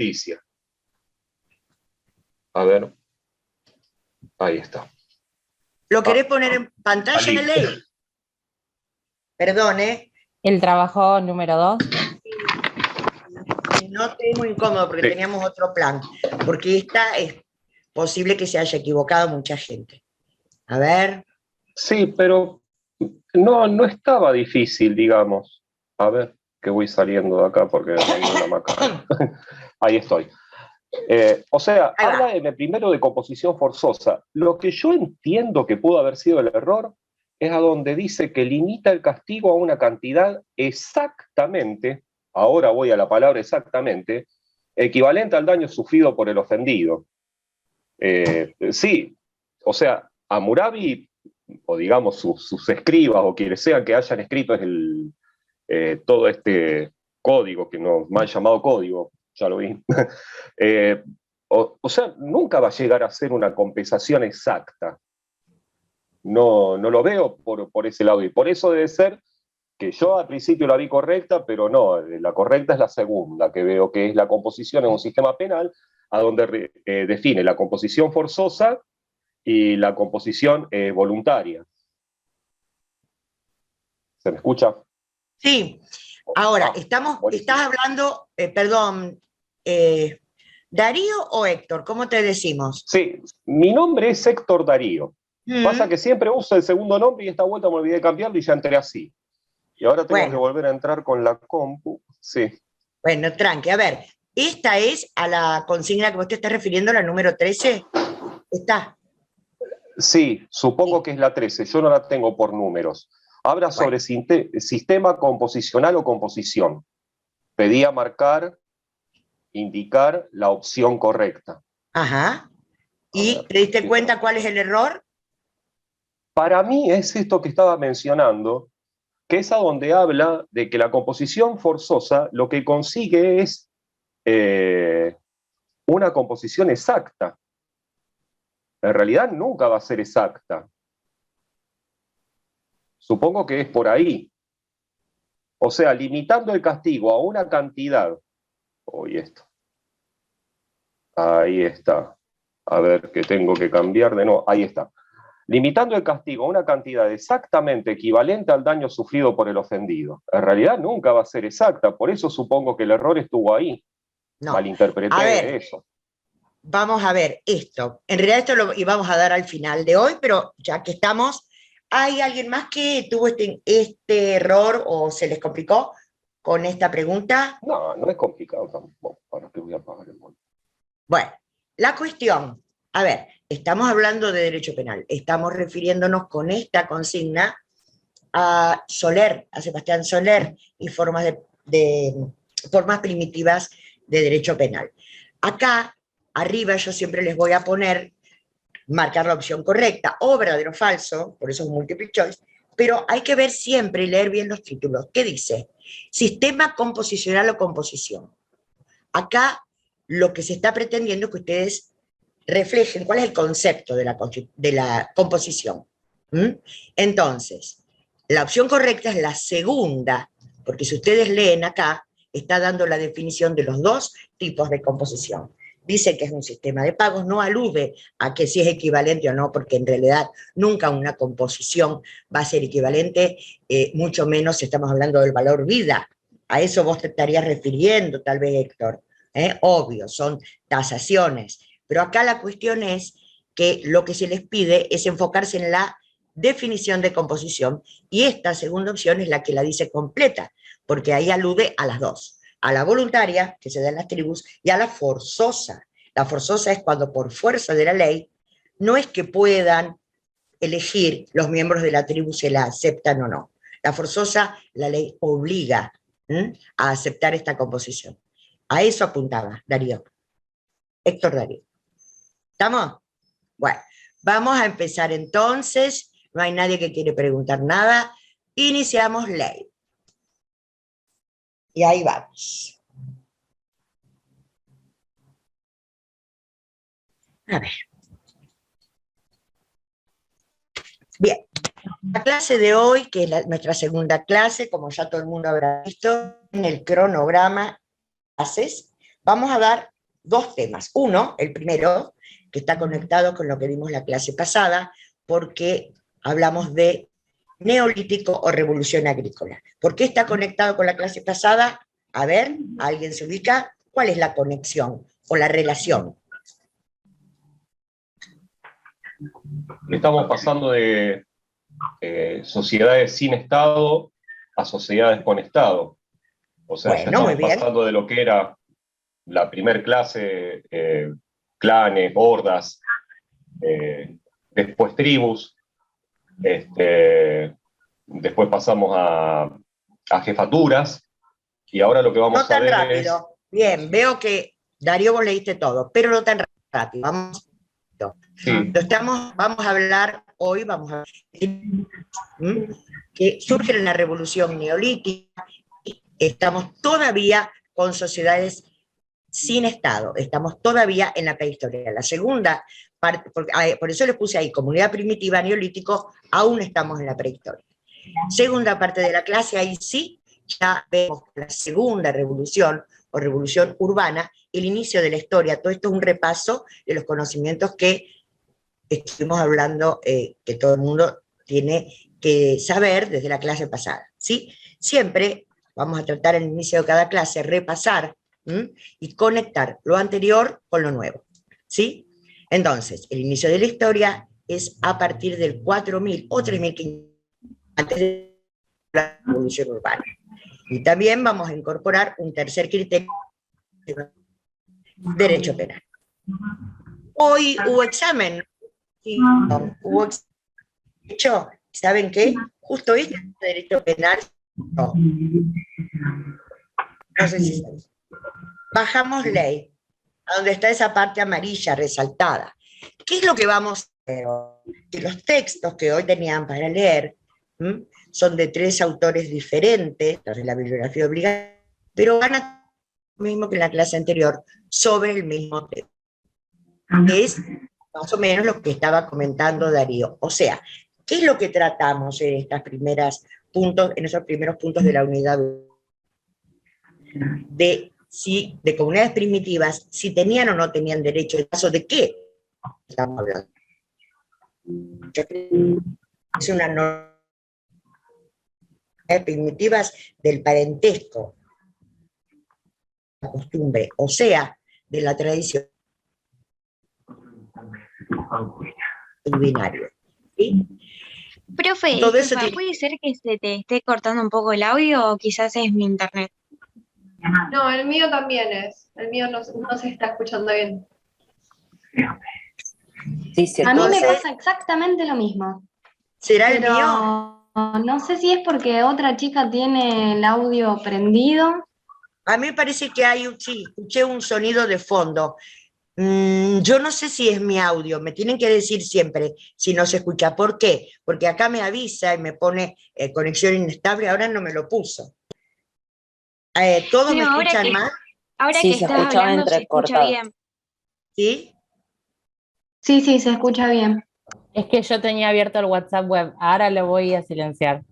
Justicia. A ver, ahí está. ¿Lo querés poner en pantalla, listo. Ley? Perdón, ¿eh? El trabajo número 2. No estoy muy incómodo porque Sí. teníamos otro plan, porque esta es posible que se haya equivocado mucha gente. A ver. Sí, pero no estaba difícil, digamos. A ver, que voy saliendo de acá porque tengo una macana. Ahí estoy. O sea, Ahí va. habla en el primero de composición forzosa. Lo que yo entiendo que pudo haber sido el error es a donde dice que limita el castigo a una cantidad exactamente, ahora voy a la palabra exactamente, equivalente al daño sufrido por el ofendido. Sí, o sea, Hammurabi, o digamos sus escribas o quienes sean que hayan escrito todo este código, que no mal llamado código, ya lo vi, o sea, nunca va a llegar a ser una compensación exacta. No lo veo por ese lado, y por eso debe ser que yo al principio la vi correcta, pero no, la correcta es la segunda, que veo que es la composición en un sistema penal, a donde define la composición forzosa y la composición voluntaria. ¿Se me escucha? Sí. Ahora, estás hablando, perdón, ¿Darío o Héctor? ¿Cómo te decimos? Sí, mi nombre es Héctor Darío. Pasa que siempre uso el segundo nombre y esta vuelta me olvidé de cambiarlo y ya entré así. Y ahora tengo que volver a entrar con la compu. Sí. Bueno, tranqui. A ver, ¿esta es a la consigna que vos te estás refiriendo, la número 13? ¿Está? Sí, supongo que es la 13. Yo no la tengo por números. Habla sobre sistema composicional o composición. Pedía marcar, indicar la opción correcta. Ajá. ¿Y te diste cuenta cuál es el error? Para mí es esto que estaba mencionando, que es a donde habla de que la composición forzosa lo que consigue es una composición exacta. En realidad nunca va a ser exacta. Supongo que es por ahí. O sea, limitando el castigo a una cantidad. Ahí está. A ver, que tengo que cambiar de nuevo. Ahí está. Limitando el castigo a una cantidad exactamente equivalente al daño sufrido por el ofendido. En realidad nunca va a ser exacta, por eso supongo que el error estuvo ahí. No. Malinterpreté eso. Vamos a ver esto. En realidad esto lo íbamos a dar al final de hoy, pero ya que estamos, ¿hay alguien más que tuvo este error o se les complicó con esta pregunta? No es complicado tampoco. ¿Para qué voy a apagar el móvil? Bueno, la cuestión, a ver, estamos hablando de derecho penal, estamos refiriéndonos con esta consigna a Soler, a Sebastián Soler y formas formas primitivas de derecho penal. Acá, arriba, yo siempre les voy a poner, marcar la opción correcta, o verdadero o falso, por eso es multiple choice, pero hay que ver siempre y leer bien los títulos. ¿Qué dice? Sistema composicional o composición. Acá lo que se está pretendiendo es que ustedes reflejen cuál es el concepto de la composición. Entonces, la opción correcta es la segunda, porque si ustedes leen acá, está dando la definición de los dos tipos de composición. Dice que es un sistema de pagos, no alude a que si es equivalente o no, porque en realidad nunca una composición va a ser equivalente, mucho menos si estamos hablando del valor vida. A eso vos te estarías refiriendo, tal vez, Héctor. Obvio, son tasaciones. Pero acá la cuestión es que lo que se les pide es enfocarse en la definición de composición, y esta segunda opción es la que la dice completa, porque ahí alude a las dos, a la voluntaria, que se da en las tribus, y a la forzosa. La forzosa es cuando por fuerza de la ley, no es que puedan elegir los miembros de la tribu si la aceptan o no. La forzosa, la ley obliga a aceptar esta composición. A eso apuntaba Darío. Héctor Darío. ¿Estamos? Bueno, vamos a empezar entonces. No hay nadie que quiere preguntar nada. Iniciamos ley. Y ahí vamos. A ver. Bien. La clase de hoy, que es nuestra segunda clase, como ya todo el mundo habrá visto, en el cronograma clases, vamos a dar dos temas. Uno, el primero, que está conectado con lo que vimos la clase pasada, porque hablamos de neolítico o revolución agrícola. ¿Por qué está conectado con la clase pasada? A ver, ¿alguien se ubica? ¿Cuál es la conexión o la relación? Estamos pasando de sociedades sin Estado a sociedades con Estado. O sea, Bueno, ya estamos muy bien. pasando de lo que era la primer clase, clanes, hordas, después tribus, después pasamos a jefaturas, y ahora lo que No vamos a tan ver rápido. Bien, veo que, Darío, vos leíste todo, pero no tan rápido. Vamos, sí, vamos a hablar hoy, que surge en la revolución neolítica, y estamos todavía con sociedades sin Estado, estamos todavía en la prehistoria. La segunda parte, por eso les puse ahí, comunidad primitiva, neolítico, aún estamos en la prehistoria. Segunda parte de la clase, ahí sí, ya vemos la segunda revolución o revolución urbana, el inicio de la historia. Todo esto es un repaso de los conocimientos que estuvimos hablando, que todo el mundo tiene que saber desde la clase pasada, ¿sí? Siempre vamos a tratar al inicio de cada clase, repasar y conectar lo anterior con lo nuevo, ¿sí? Entonces, el inicio de la historia es a partir del 4000 o 3500 antes de la revolución urbana. Y también vamos a incorporar un tercer criterio, derecho penal. Hoy hubo examen, sí, hubo hecho, ¿saben qué? Justo este derecho penal, no sé si saben. Bajamos ley, a donde está esa parte amarilla resaltada. ¿Qué es lo que vamos a hacer? Que los textos que hoy tenían para leer son de 3 autores diferentes, los de la bibliografía obligada, pero van a lo mismo que en la clase anterior, sobre el mismo tema. Es más o menos lo que estaba comentando Darío. O sea, ¿qué es lo que tratamos en esos primeros puntos de la unidad? De comunidades primitivas, si tenían o no tenían derecho, en caso de qué estamos hablando. Es una norma primitivas del parentesco, la costumbre, o sea, de la tradición binario. ¿Sí? Profe, Todo eso disculpa, tiene... ¿puede ser que se te esté cortando un poco el audio o quizás es mi internet? No, el mío también es. El mío no se está escuchando bien. Sí, sí, A mí me Entonces, pasa exactamente lo mismo. ¿será el Pero mío? no sé si es porque otra chica tiene el audio prendido. A mí me parece que sí, escuché un sonido de fondo. Yo no sé si es mi audio, me tienen que decir siempre si no se escucha. ¿Por qué? Porque acá me avisa y me pone conexión inestable, ahora no me lo puso. ¿Todos me No, escuchan mal? ahora Sí, que se estás escuchaba hablando se escucha entrecortado. bien. ¿Sí? Sí, sí, se escucha bien. Es que yo tenía abierto el WhatsApp web, ahora lo voy a silenciar.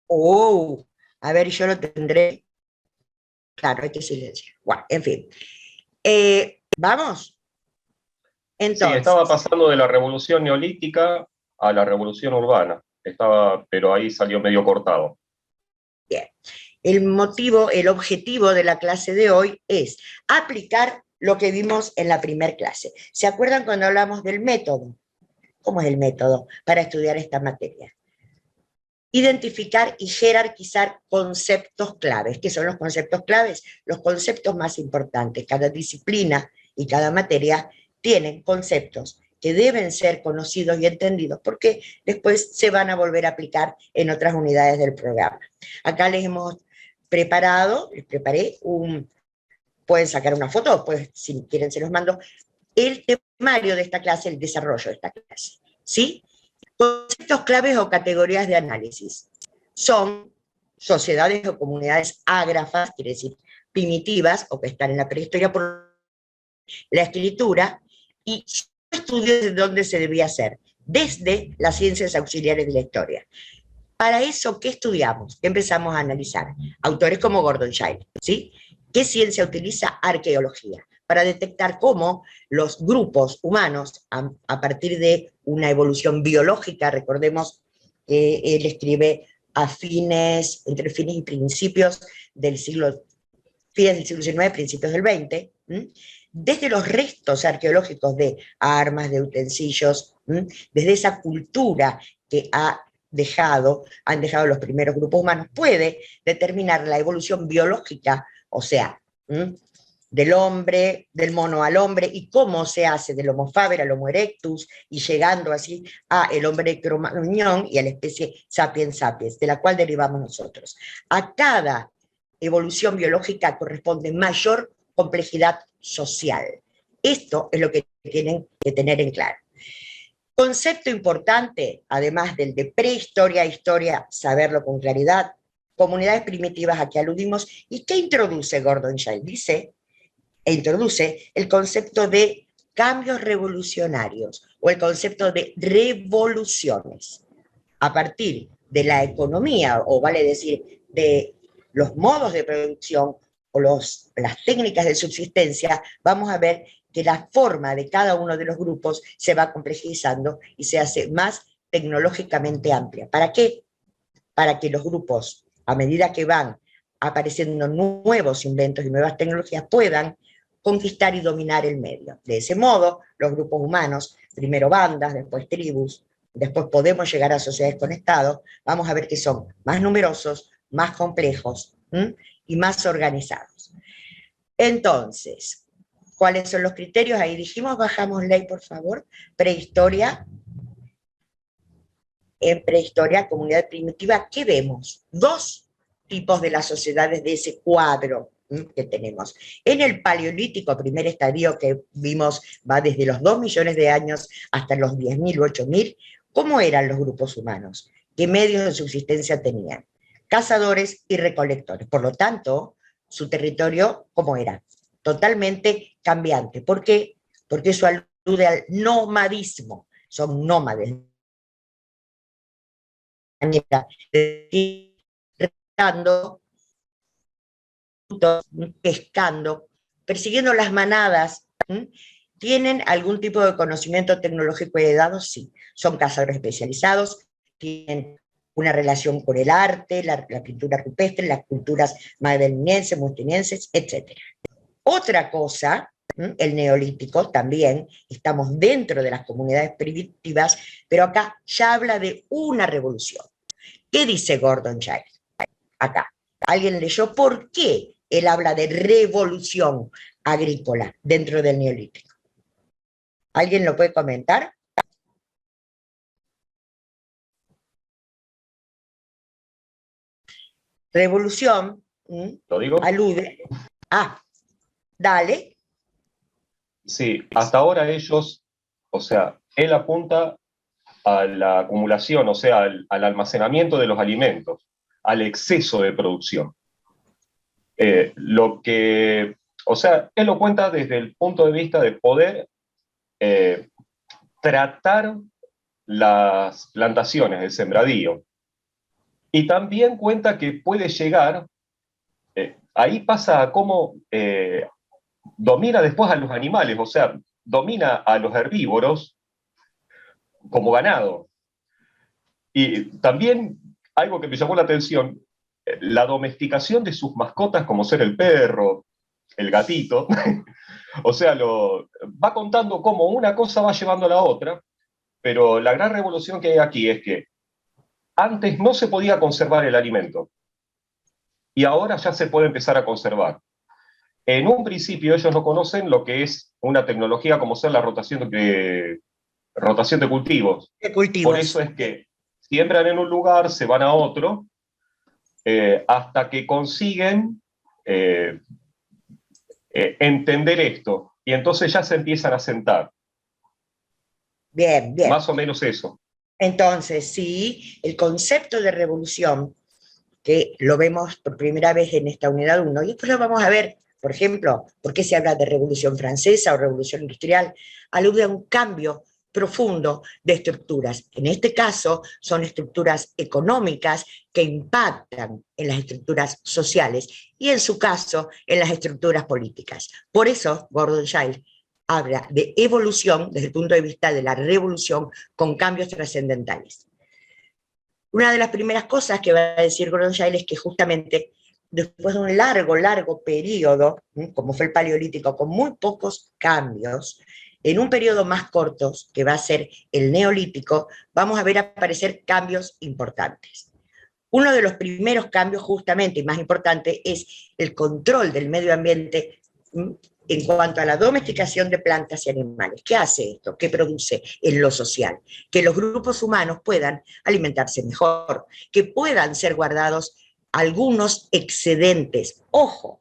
Oh, a ver, yo lo tendré. Claro, hay que silenciar. Bueno, en fin. ¿Vamos? sí, Entonces, estaba pasando de la revolución neolítica a la revolución urbana, pero ahí salió medio cortado. bien. El objetivo de la clase de hoy es aplicar lo que vimos en la primera clase. ¿Se acuerdan cuando hablamos del método? ¿Cómo es el método para estudiar esta materia? Identificar y jerarquizar conceptos claves. ¿Qué son los conceptos claves? Los conceptos más importantes. Cada disciplina y cada materia tienen conceptos que deben ser conocidos y entendidos porque después se van a volver a aplicar en otras unidades del programa. Acá les preparé pueden sacar una foto, pues si quieren se los mando, el temario de esta clase, el desarrollo de esta clase, ¿sí? Conceptos claves o categorías de análisis son sociedades o comunidades ágrafas, quiere decir primitivas, o que están en la prehistoria por la escritura, y estudios de dónde se debía hacer, desde las ciencias auxiliares de la historia. Para eso, ¿qué estudiamos? ¿Qué empezamos a analizar? Autores como Gordon Schilling, ¿sí? ¿Qué ciencia utiliza? Arqueología, para detectar cómo los grupos humanos, a partir de una evolución biológica, recordemos que él escribe entre fines y principios del siglo, fines del siglo XIX, principios del XX, desde los restos arqueológicos de armas, de utensilios, desde esa cultura que han dejado los primeros grupos humanos, puede determinar la evolución biológica, o sea, del hombre, del mono al hombre, y cómo se hace del Homo faber al Homo erectus, y llegando así a el hombre Cro-Magnon y a la especie Sapiens sapiens, de la cual derivamos nosotros. A cada evolución biológica corresponde mayor complejidad social. Esto es lo que tienen que tener en claro. Concepto importante, además del de prehistoria, historia, saberlo con claridad, comunidades primitivas a que aludimos, ¿y qué introduce Gordon Childe? Dice, introduce el concepto de cambios revolucionarios, o el concepto de revoluciones, a partir de la economía, o vale decir, de los modos de producción, o las técnicas de subsistencia, vamos a ver que la forma de cada uno de los grupos se va complejizando y se hace más tecnológicamente amplia. ¿Para qué? Para que los grupos, a medida que van apareciendo nuevos inventos y nuevas tecnologías, puedan conquistar y dominar el medio. De ese modo, los grupos humanos, primero bandas, después tribus, después podemos llegar a sociedades con estados, vamos a ver que son más numerosos, más complejos y más organizados. Entonces, ¿cuáles son los criterios? Ahí dijimos, bajamos ley, por favor. Prehistoria. En prehistoria, comunidad primitiva, ¿qué vemos? Dos tipos de las sociedades de ese cuadro que tenemos. En el Paleolítico, primer estadio que vimos, va desde los 2 millones de años hasta los 10.000 o 8.000, ¿cómo eran los grupos humanos? ¿Qué medios de subsistencia tenían? Cazadores y recolectores. Por lo tanto, su territorio, ¿cómo era? Totalmente cambiante. ¿Por qué? Porque eso alude al nomadismo. Son nómades. Pescando, persiguiendo las manadas. ¿Tienen algún tipo de conocimiento tecnológico heredado? Sí. Son cazadores especializados, tienen una relación con el arte, la pintura rupestre, las culturas magdalenienses, mustinienses, etc. Otra cosa, el neolítico también, estamos dentro de las comunidades primitivas, pero acá ya habla de una revolución. ¿Qué dice Gordon Childe? Acá. ¿Alguien leyó por qué él habla de revolución agrícola dentro del neolítico? ¿Alguien lo puede comentar? Revolución, ¿Lo digo? alude. Dale. Sí, hasta ahora ellos, o sea, él apunta a la acumulación, o sea, al almacenamiento de los alimentos, al exceso de producción. O sea, él lo cuenta desde el punto de vista de poder tratar las plantaciones, el sembradío. Y también cuenta que puede llegar, ahí pasa a cómo domina después a los animales, o sea, domina a los herbívoros como ganado. Y también algo que me llamó la atención, la domesticación de sus mascotas, como ser el perro, el gatito, o sea, va contando cómo una cosa va llevando a la otra, pero la gran revolución que hay aquí es que antes no se podía conservar el alimento, y ahora ya se puede empezar a conservar. En un principio ellos no conocen lo que es una tecnología como ser la rotación de cultivos. De cultivos. Por eso es que siembran en un lugar, se van a otro, hasta que consiguen entender esto, y entonces ya se empiezan a sentar. Bien, bien. Más o menos eso. Entonces, sí, el concepto de revolución, que lo vemos por primera vez en esta unidad 1, y después lo vamos a ver, por ejemplo, por qué se habla de revolución francesa o revolución industrial, alude a un cambio profundo de estructuras. En este caso, son estructuras económicas que impactan en las estructuras sociales y en su caso, en las estructuras políticas. Por eso, Gordon Childe habla de evolución desde el punto de vista de la revolución con cambios trascendentales. Una de las primeras cosas que va a decir Gordon Childe es que justamente después de un largo periodo, como fue el Paleolítico, con muy pocos cambios, en un periodo más corto, que va a ser el Neolítico, vamos a ver aparecer cambios importantes. Uno de los primeros cambios, justamente, y más importante, es el control del medio ambiente en cuanto a la domesticación de plantas y animales. ¿Qué hace esto? ¿Qué produce en lo social? Que los grupos humanos puedan alimentarse mejor, que puedan ser guardados algunos excedentes, ojo,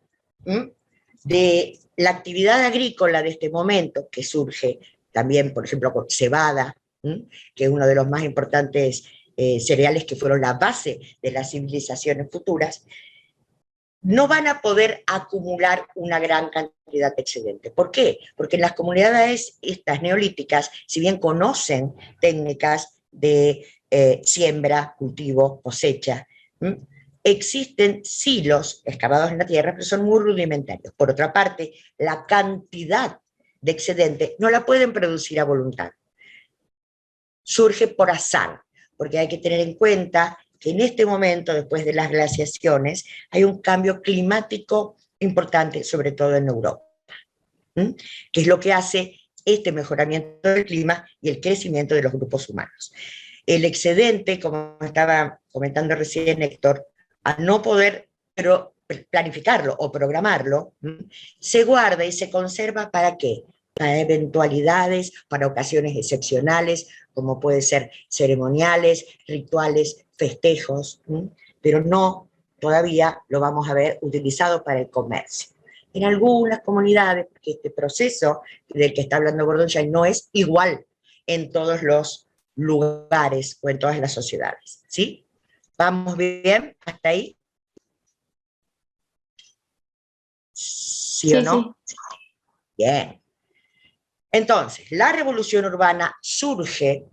de la actividad agrícola de este momento, que surge también, por ejemplo, con cebada, que es uno de los más importantes cereales que fueron la base de las civilizaciones futuras, no van a poder acumular una gran cantidad de excedentes. ¿Por qué? Porque en las comunidades estas neolíticas, si bien conocen técnicas de siembra, cultivo, cosecha, existen silos excavados en la tierra, pero son muy rudimentarios. Por otra parte, la cantidad de excedente no la pueden producir a voluntad. Surge por azar, porque hay que tener en cuenta que en este momento, después de las glaciaciones, hay un cambio climático importante, sobre todo en Europa, que es lo que hace este mejoramiento del clima y el crecimiento de los grupos humanos. El excedente, como estaba comentando recién Héctor, al no poder planificarlo o programarlo, se guarda y se conserva ¿para qué? Para eventualidades, para ocasiones excepcionales, como puede ser ceremoniales, rituales, festejos, pero no todavía lo vamos a ver utilizado para el comercio. En algunas comunidades, porque este proceso del que está hablando Gordon Childe no es igual en todos los lugares o en todas las sociedades, ¿sí? ¿Vamos bien hasta ahí? ¿Sí o no? Sí. Bien. Entonces, la revolución urbana surge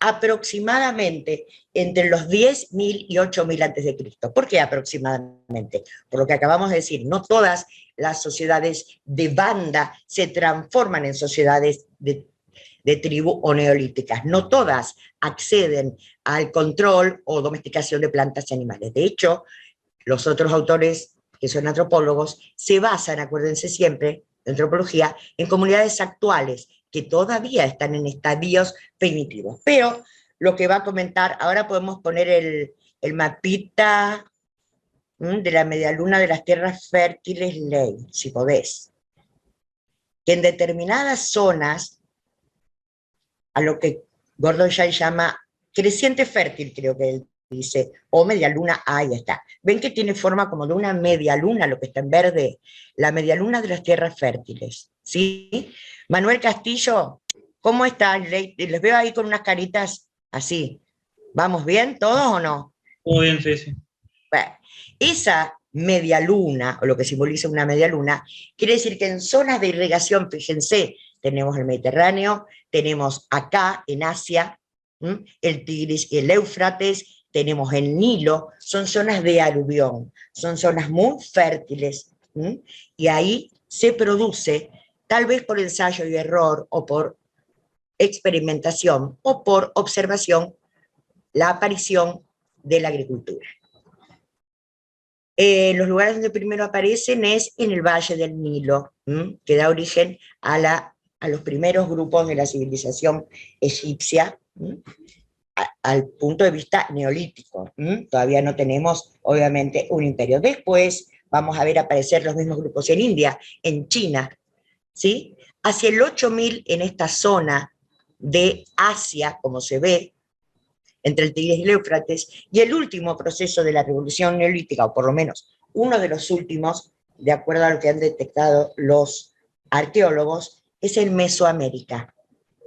aproximadamente entre los 10.000 y 8.000 antes de Cristo. ¿Por qué aproximadamente? Por lo que acabamos de decir, no todas las sociedades de banda se transforman en sociedades de tribu o neolíticas. No todas acceden al control o domesticación de plantas y animales. De hecho, los otros autores, que son antropólogos, se basan, acuérdense siempre, de antropología, en comunidades actuales que todavía están en estadios primitivos. Pero lo que va a comentar, ahora podemos poner el mapita de la medialuna de las tierras fértiles, ley, si podés. Que en determinadas zonas, a lo que Gordon Childe llama creciente fértil, creo que él dice, o media luna, ahí está. ¿Ven que tiene forma como de una media luna, lo que está en verde? La media luna de las tierras fértiles, ¿sí? Manuel Castillo, ¿cómo están? Les veo ahí con unas caritas así. ¿Vamos bien todos o no? Muy bien, sí, sí. Bueno, esa media luna, o lo que simboliza una media luna, quiere decir que en zonas de irrigación, fíjense, tenemos el Mediterráneo, tenemos acá en Asia, el Tigris y el Éufrates, tenemos el Nilo, son zonas de aluvión, son zonas muy fértiles, y ahí se produce, tal vez por ensayo y error, o por experimentación, o por observación, la aparición de la agricultura. Los lugares donde primero aparecen es en el Valle del Nilo, que da origen a los primeros grupos de la civilización egipcia, al punto de vista neolítico. Todavía no tenemos, obviamente, un imperio. Después vamos a ver aparecer los mismos grupos en India, en China, ¿sí? Hacia el 8000 en esta zona de Asia, como se ve, entre el Tigris y el Éufrates, y el último proceso de la revolución neolítica, o por lo menos uno de los últimos, de acuerdo a lo que han detectado los arqueólogos, es en Mesoamérica.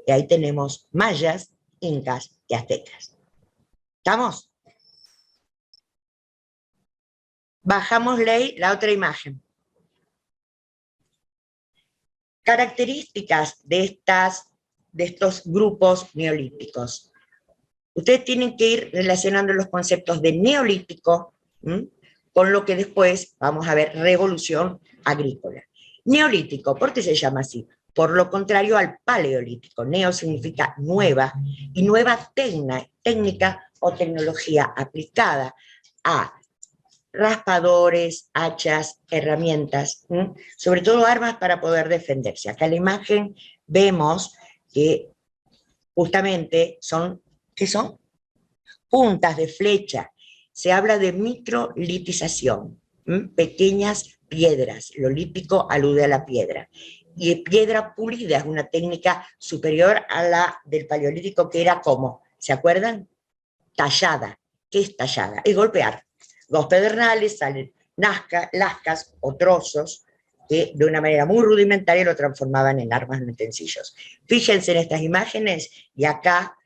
Y ahí tenemos mayas, incas y aztecas. ¿Estamos? Bajamos la otra imagen. Características de estas de estos grupos neolíticos. Ustedes tienen que ir relacionando los conceptos de neolítico con lo que después vamos a ver revolución agrícola. Neolítico, ¿por qué se llama así? Por lo contrario al paleolítico. Neo significa nueva, y nueva técnica o tecnología aplicada a raspadores, hachas, herramientas, sobre todo armas para poder defenderse. Acá en la imagen vemos que justamente son, ¿qué son? Puntas de flecha. Se habla de microlitización, pequeñas piedras. Lo lítico alude a la piedra. Y piedra pulida es una técnica superior a la del paleolítico, que era como, ¿se acuerdan? Tallada. ¿Qué es tallada? Es golpear. Dos pedernales, salen lascas o trozos que de una manera muy rudimentaria lo transformaban en armas, en utensilios. Fíjense en estas imágenes, y acá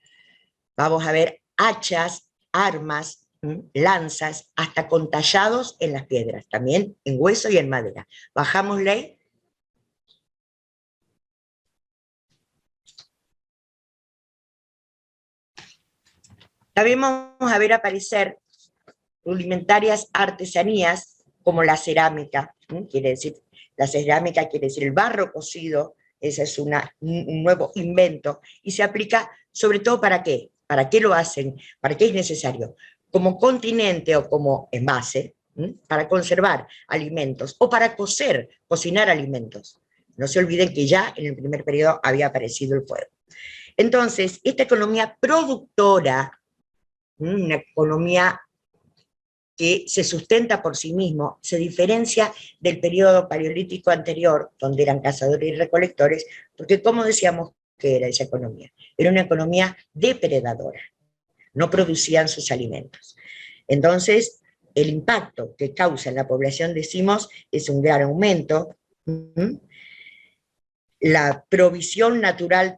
vamos a ver hachas, armas, lanzas, hasta con tallados en las piedras, también en hueso y en madera. Bajámosle. También vamos a ver aparecer rudimentarias artesanías como la cerámica, la cerámica quiere decir el barro cocido, ese es un nuevo invento, y se aplica sobre todo ¿para qué? ¿Para qué lo hacen? ¿Para qué es necesario? Como continente o como envase, para conservar alimentos, o para cocinar alimentos. No se olviden que ya en el primer periodo había aparecido el fuego. Entonces, esta economía productora, una economía que se sustenta por sí mismo, se diferencia del periodo paleolítico anterior, donde eran cazadores y recolectores, porque como decíamos que era esa economía, era una economía depredadora, no producían sus alimentos. Entonces, el impacto que causa en la población, decimos, es un gran aumento, la provisión natural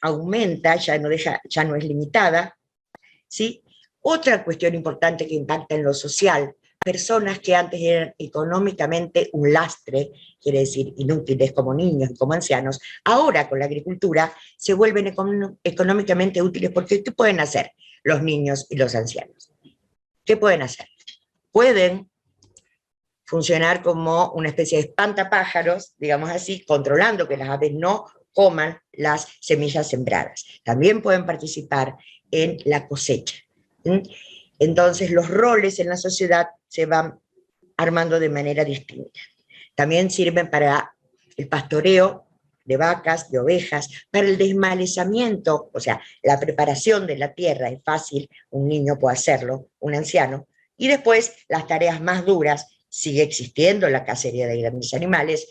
aumenta, ya no es limitada, ¿sí? Otra cuestión importante que impacta en lo social, personas que antes eran económicamente un lastre, quiere decir inútiles como niños y como ancianos, ahora con la agricultura se vuelven económicamente útiles, porque ¿qué pueden hacer los niños y los ancianos? ¿Qué pueden hacer? Pueden funcionar como una especie de espantapájaros, digamos así, controlando que las aves no coman las semillas sembradas. También pueden participar en la cosecha. Entonces los roles en la sociedad se van armando de manera distinta. También sirven para el pastoreo de vacas, de ovejas, para el desmalezamiento, o sea, la preparación de la tierra es fácil, un niño puede hacerlo, un anciano, y después las tareas más duras, sigue existiendo la cacería de grandes animales,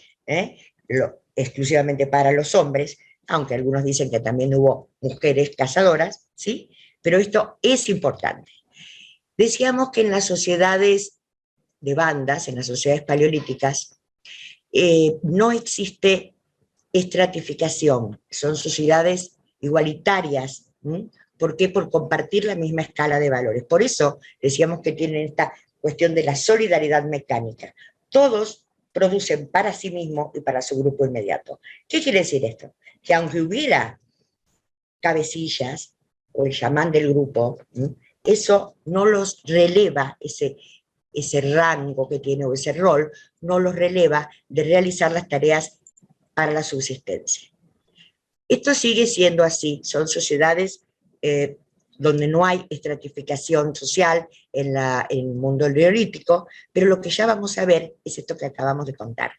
exclusivamente para los hombres, aunque algunos dicen que también hubo mujeres cazadoras, ¿sí? Pero esto es importante. Decíamos que en las sociedades de bandas, en las sociedades paleolíticas, no existe estratificación, son sociedades igualitarias. ¿Por qué? Por compartir la misma escala de valores. Por eso decíamos que tienen esta cuestión de la solidaridad mecánica. Todos producen para sí mismos y para su grupo inmediato. ¿Qué quiere decir esto? Que aunque hubiera cabecillas, o el chamán del grupo, eso no los releva, ese rango que tiene, o ese rol, no los releva de realizar las tareas para la subsistencia. Esto sigue siendo así, son sociedades donde no hay estratificación social en el mundo neolítico, pero lo que ya vamos a ver es esto que acabamos de contar.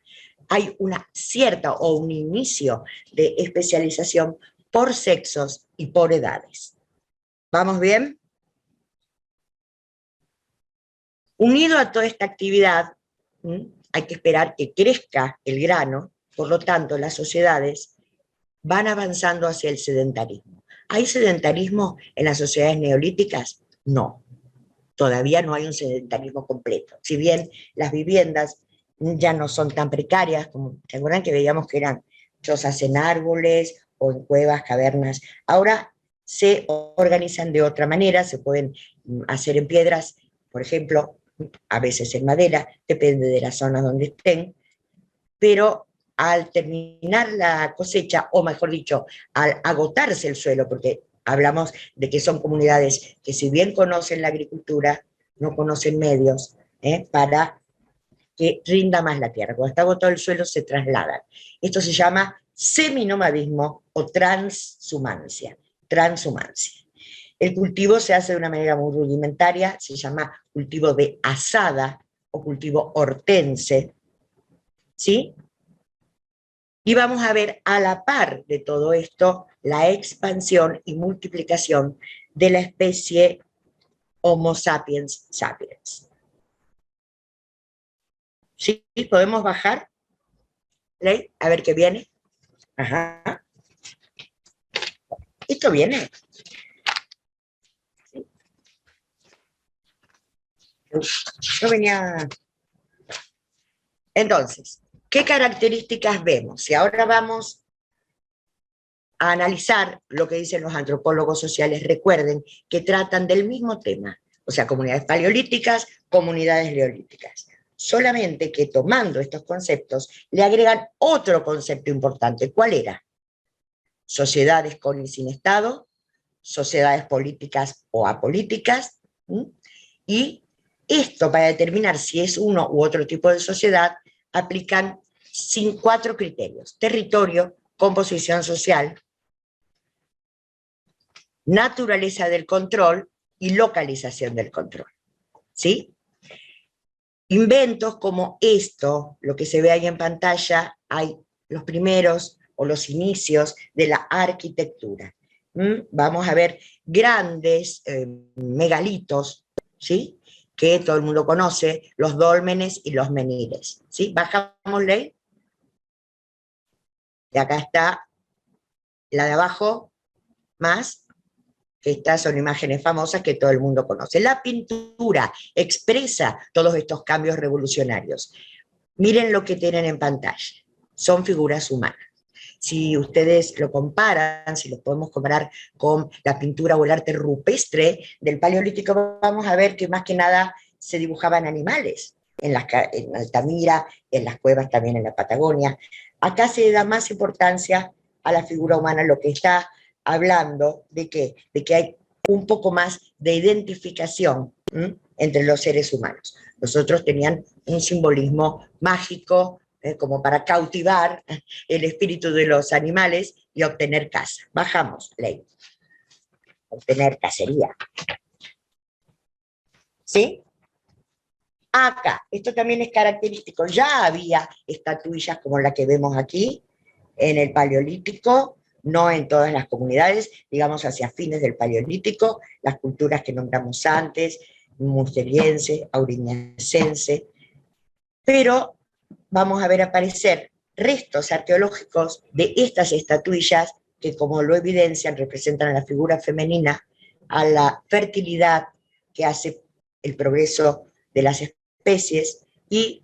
Hay una cierta o un inicio de especialización por sexos y por edades. ¿Vamos bien? Unido a toda esta actividad, hay que esperar que crezca el grano, por lo tanto las sociedades van avanzando hacia el sedentarismo. ¿Hay sedentarismo en las sociedades neolíticas? No, todavía no hay un sedentarismo completo. Si bien las viviendas ya no son tan precarias, como, ¿se acuerdan que veíamos que eran chozas en árboles o en cuevas, cavernas? Ahora se organizan de otra manera, se pueden hacer en piedras, por ejemplo, a veces en madera, depende de la zona donde estén, pero al terminar la cosecha, o mejor dicho, al agotarse el suelo, porque hablamos de que son comunidades que si bien conocen la agricultura, no conocen medios para que rinda más la tierra. Cuando está agotado el suelo se trasladan. Esto se llama seminomadismo o transhumancia. Transhumancia. El cultivo se hace de una manera muy rudimentaria, se llama cultivo de azada o cultivo hortense, ¿sí? Y vamos a ver a la par de todo esto la expansión y multiplicación de la especie Homo sapiens sapiens. ¿Sí? ¿Podemos bajar? ¿Ley? A ver qué viene. Ajá. Esto viene. ¿Sí? Yo venía... Entonces, ¿qué características vemos? Si ahora vamos a analizar lo que dicen los antropólogos sociales, recuerden que tratan del mismo tema, o sea, comunidades paleolíticas, comunidades neolíticas. Solamente que tomando estos conceptos le agregan otro concepto importante. ¿Cuál era? Sociedades con y sin Estado, sociedades políticas o apolíticas, y esto para determinar si es uno u otro tipo de sociedad aplican 4 criterios: territorio, composición social, naturaleza del control y localización del control. ¿Sí? Inventos como esto, lo que se ve ahí en pantalla, hay los primeros o los inicios de la arquitectura. Vamos a ver grandes megalitos, ¿sí? Que todo el mundo conoce, los dólmenes y los menires. ¿Sí? Bajamos ley. Y acá está la de abajo, más, que estas son imágenes famosas que todo el mundo conoce. La pintura expresa todos estos cambios revolucionarios. Miren lo que tienen en pantalla. Son figuras humanas. Si ustedes lo comparan, si lo podemos comparar con la pintura o el arte rupestre del Paleolítico, vamos a ver que más que nada se dibujaban animales, en Altamira, en las cuevas también en la Patagonia. Acá se da más importancia a la figura humana, lo que está hablando de que hay un poco más de identificación entre los seres humanos. Los otros tenían un simbolismo mágico, como para cautivar el espíritu de los animales y obtener caza. Bajamos, ley. Obtener cacería. ¿Sí? Acá, esto también es característico. Ya había estatuillas como la que vemos aquí en el Paleolítico, no en todas las comunidades, digamos hacia fines del Paleolítico, las culturas que nombramos antes, musteriense, auriñacense, pero vamos a ver aparecer restos arqueológicos de estas estatuillas que, como lo evidencian, representan a la figura femenina, a la fertilidad que hace el progreso de las especies y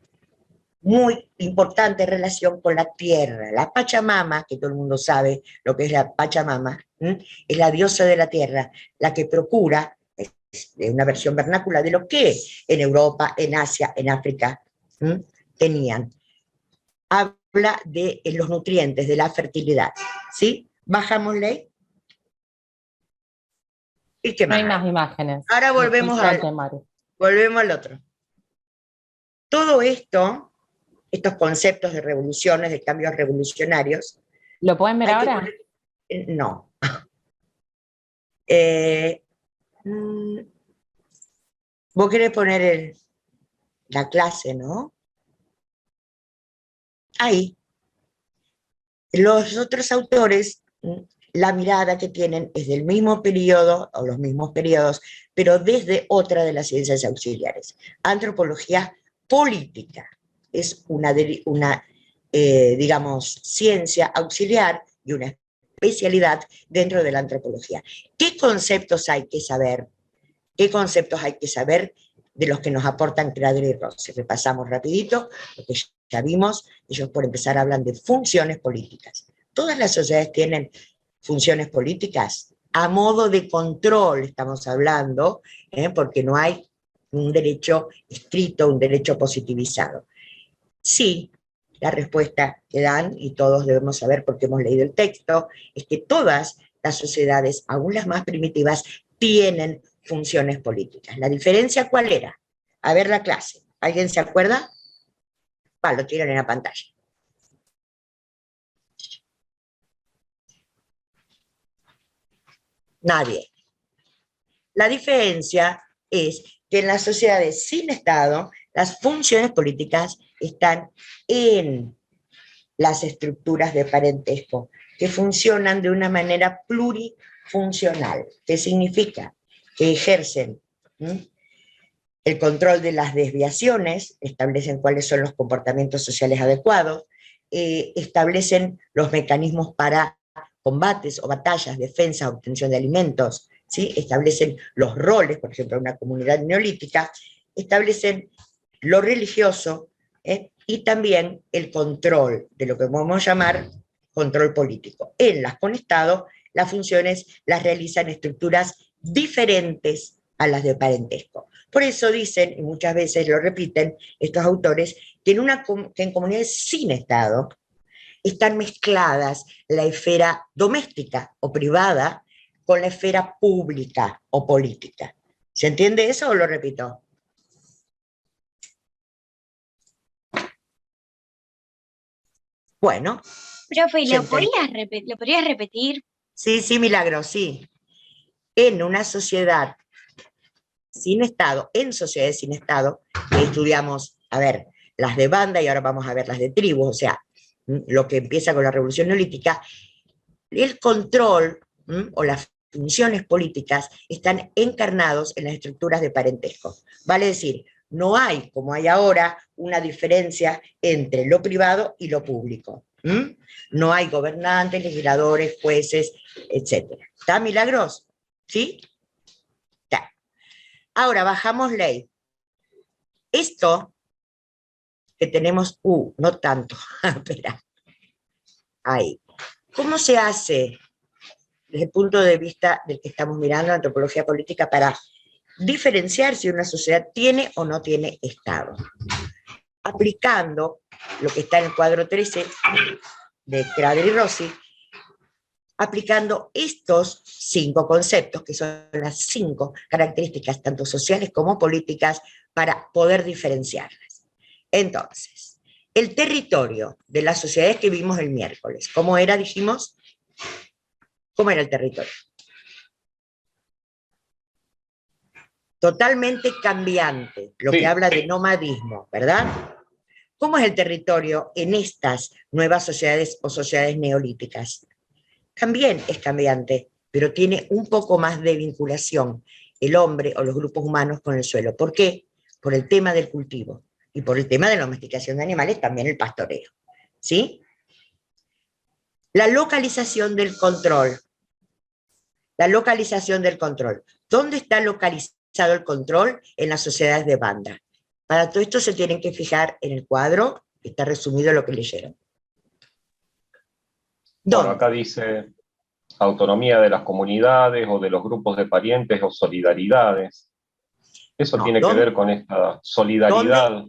muy importante relación con la tierra. La Pachamama, que todo el mundo sabe lo que es la Pachamama, es la diosa de la tierra, la que procura, es una versión vernácula de lo que en Europa, en Asia, en África tenían. Habla de los nutrientes, de la fertilidad. ¿Sí? Bajamos ley. ¿Y qué No hay más? más imágenes. Ahora volvemos al otro. Todo esto, estos conceptos de revoluciones, de cambios revolucionarios. ¿Lo pueden ver ahora? No. Vos querés poner la clase, ¿no? Ahí. Los otros autores, la mirada que tienen es del mismo periodo, o los mismos periodos, pero desde otra de las ciencias auxiliares. Antropología política. Es una digamos, ciencia auxiliar y una especialidad dentro de la antropología. ¿Qué conceptos hay que saber? ¿Qué conceptos hay que saber de los que nos aportan Cradle y Ross? Repasamos rapidito lo que ya vimos. Ellos, por empezar, hablan de funciones políticas. Todas las sociedades tienen funciones políticas a modo de control, estamos hablando, porque no hay un derecho escrito, un derecho positivizado. Sí, la respuesta que dan, y todos debemos saber porque hemos leído el texto, es que todas las sociedades, aún las más primitivas, tienen funciones políticas. ¿La diferencia cuál era? A ver la clase. ¿Alguien se acuerda? Lo tiran en la pantalla. Nadie. La diferencia es que en las sociedades sin Estado, las funciones políticas están en las estructuras de parentesco, que funcionan de una manera plurifuncional. ¿Qué significa? Que ejercen el control de las desviaciones, establecen cuáles son los comportamientos sociales adecuados, establecen los mecanismos para combates o batallas, defensa, obtención de alimentos, ¿sí? Establecen los roles, por ejemplo, en una comunidad neolítica, establecen lo religioso, y también el control de lo que podemos llamar control político. En las con Estado, las funciones las realizan estructuras diferentes a las de parentesco. Por eso dicen, y muchas veces lo repiten estos autores, que en comunidades sin Estado están mezcladas la esfera doméstica o privada con la esfera pública o política. ¿Se entiende eso o lo repito? Bueno. Profe, ¿lo podrías repetir? Sí, Milagro, sí. En una sociedad sin Estado, en sociedades sin Estado, estudiamos, a ver, las de banda y ahora vamos a ver las de tribus, o sea, lo que empieza con la Revolución Neolítica, el control o las funciones políticas están encarnados en las estructuras de parentesco. Vale decir, no hay, como hay ahora, una diferencia entre lo privado y lo público. No hay gobernantes, legisladores, jueces, etc. ¿Está, Milagros? ¿Sí? Está. Ahora, bajamos ley. Esto que tenemos, no tanto, espera, ahí. ¿Cómo se hace desde el punto de vista del que estamos mirando, la antropología política, para diferenciar si una sociedad tiene o no tiene Estado? Aplicando lo que está en el cuadro 13 de Crader y Rossi, aplicando estos 5 conceptos, que son las 5 características, tanto sociales como políticas, para poder diferenciarlas. Entonces, el territorio de las sociedades que vimos el miércoles, ¿cómo era, dijimos? ¿Cómo era el territorio? Totalmente cambiante, lo que habla de nomadismo, ¿verdad? ¿Cómo es el territorio en estas nuevas sociedades o sociedades neolíticas? También es cambiante, pero tiene un poco más de vinculación el hombre o los grupos humanos con el suelo. ¿Por qué? Por el tema del cultivo y por el tema de la domesticación de animales, también el pastoreo. ¿Sí? La localización del control. La localización del control. ¿Dónde está localizado el control? En las sociedades de banda. Para todo esto se tienen que fijar en el cuadro, que está resumido lo que leyeron. Bueno, acá dice autonomía de las comunidades o de los grupos de parientes o solidaridades. Eso no, tiene que ver con esta solidaridad.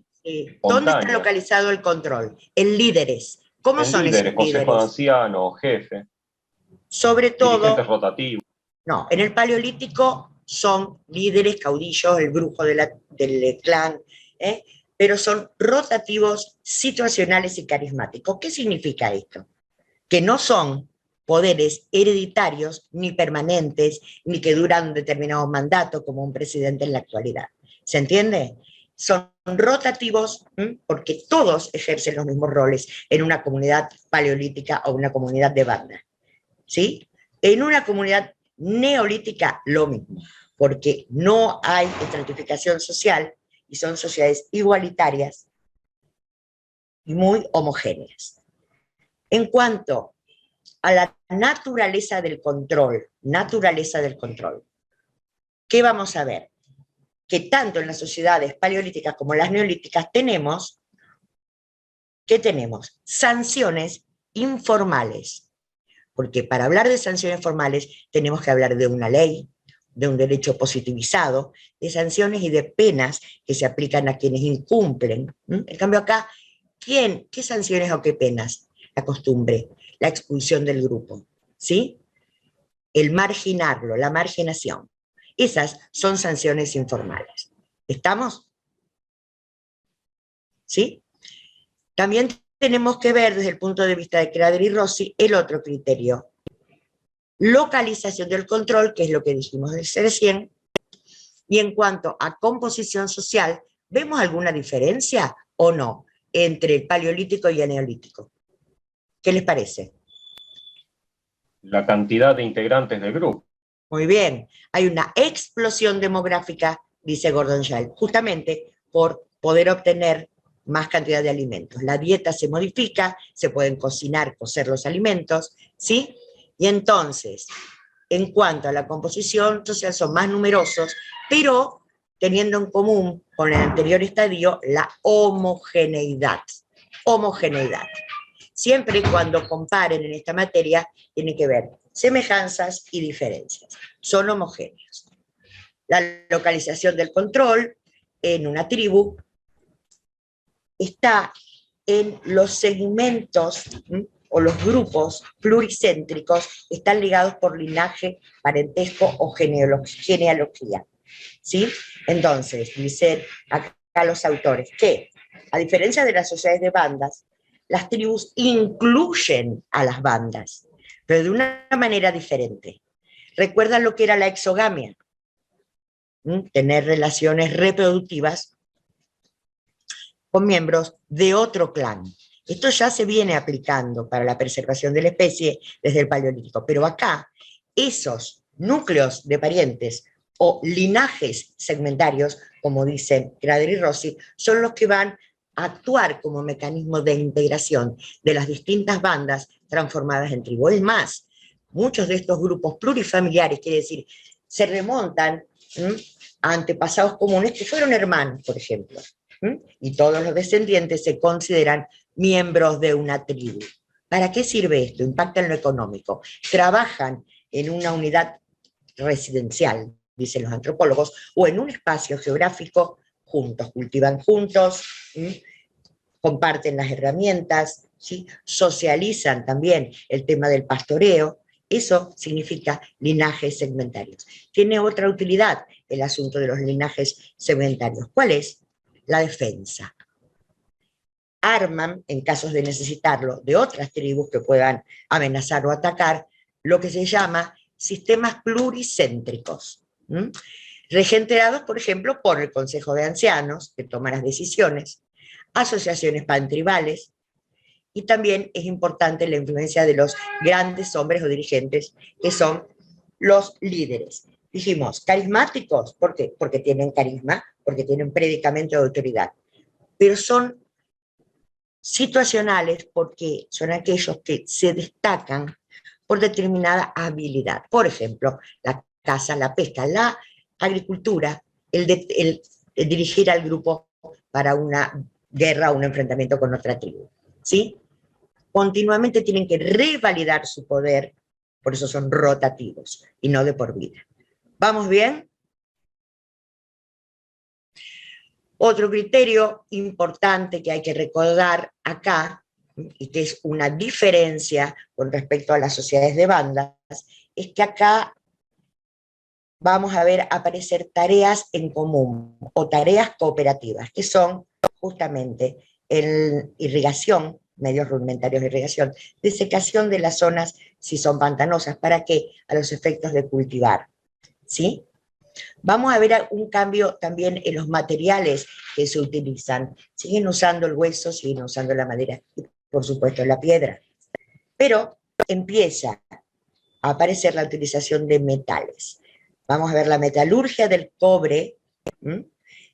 ¿Dónde está localizado el control? En líderes. ¿Cómo son esos líderes? Consejo de ancianos, jefe. Sobre todo. Dirigentes rotativos. No, en el Paleolítico son líderes, caudillos, el brujo del clan, pero son rotativos, situacionales y carismáticos. ¿Qué significa esto? Que no son poderes hereditarios, ni permanentes, ni que duran un determinado mandato, como un presidente en la actualidad. ¿Se entiende? Son rotativos porque todos ejercen los mismos roles en una comunidad paleolítica o una comunidad de banda. ¿Sí? En una comunidad neolítica, lo mismo, porque no hay estratificación social y son sociedades igualitarias y muy homogéneas. En cuanto a la naturaleza del control, ¿qué vamos a ver? Que tanto en las sociedades paleolíticas como en las neolíticas tenemos, ¿qué tenemos? Sanciones informales. Porque para hablar de sanciones formales tenemos que hablar de una ley, de un derecho positivizado, de sanciones y de penas que se aplican a quienes incumplen. En cambio acá ¿Qué sanciones o qué penas? La costumbre, la expulsión del grupo, ¿sí? El marginarlo, la marginación. Esas son sanciones informales. ¿Estamos? ¿Sí? También tenemos que ver desde el punto de vista de Crader y Rossi el otro criterio. Localización del control, que es lo que dijimos recién, y en cuanto a composición social, ¿vemos alguna diferencia o no entre el paleolítico y el neolítico? ¿Qué les parece? La cantidad de integrantes del grupo. Muy bien, hay una explosión demográfica, dice Gordon Shell, justamente por poder obtener más cantidad de alimentos. La dieta se modifica, se pueden cocinar, cocer los alimentos, ¿sí? Y entonces, en cuanto a la composición social, son más numerosos, pero teniendo en común con el anterior estadio la homogeneidad. Homogeneidad. Siempre y cuando comparen en esta materia, tiene que ver semejanzas y diferencias. Son homogéneos. La localización del control en una tribu está en los segmentos o los grupos pluricéntricos, están ligados por linaje, parentesco o genealogía. ¿Sí? Entonces, dicen acá los autores que, a diferencia de las sociedades de bandas, las tribus incluyen a las bandas, pero de una manera diferente. ¿Recuerdan lo que era la exogamia? Tener relaciones reproductivas con miembros de otro clan. Esto ya se viene aplicando para la preservación de la especie desde el Paleolítico, pero acá esos núcleos de parientes o linajes segmentarios, como dicen Crader y Rossi, son los que van a actuar como mecanismo de integración de las distintas bandas transformadas en tribu. Es más, muchos de estos grupos plurifamiliares, quiere decir, se remontan a antepasados comunes que fueron hermanos, por ejemplo, y todos los descendientes se consideran miembros de una tribu. ¿Para qué sirve esto? Impacta en lo económico. Trabajan en una unidad residencial, dicen los antropólogos, o en un espacio geográfico juntos, cultivan juntos, comparten las herramientas, ¿sí? Socializan también el tema del pastoreo. Eso significa linajes segmentarios. Tiene otra utilidad el asunto de los linajes segmentarios. ¿Cuál es? La defensa. Arman, en casos de necesitarlo, de otras tribus que puedan amenazar o atacar, lo que se llama sistemas pluricéntricos, regenterados, por ejemplo, por el Consejo de Ancianos, que toma las decisiones, asociaciones pantribales, y también es importante la influencia de los grandes hombres o dirigentes, que son los líderes. Dijimos, carismáticos, ¿por qué? Porque tienen carisma, porque tienen predicamento de autoridad, pero son situacionales porque son aquellos que se destacan por determinada habilidad. Por ejemplo, la caza, la pesca, la agricultura, el dirigir al grupo para una guerra o un enfrentamiento con otra tribu. ¿Sí? Continuamente tienen que revalidar su poder, por eso son rotativos y no de por vida. ¿Vamos bien? Otro criterio importante que hay que recordar acá, y que es una diferencia con respecto a las sociedades de bandas, es que acá vamos a ver aparecer tareas en común o tareas cooperativas, que son justamente irrigación, medios rudimentarios de irrigación, desecación de las zonas si son pantanosas, ¿para qué? A los efectos de cultivar, ¿sí? Vamos a ver un cambio también en los materiales que se utilizan. Siguen usando el hueso, siguen usando la madera y, por supuesto, la piedra. Pero empieza a aparecer la utilización de metales. Vamos a ver la metalurgia del cobre, en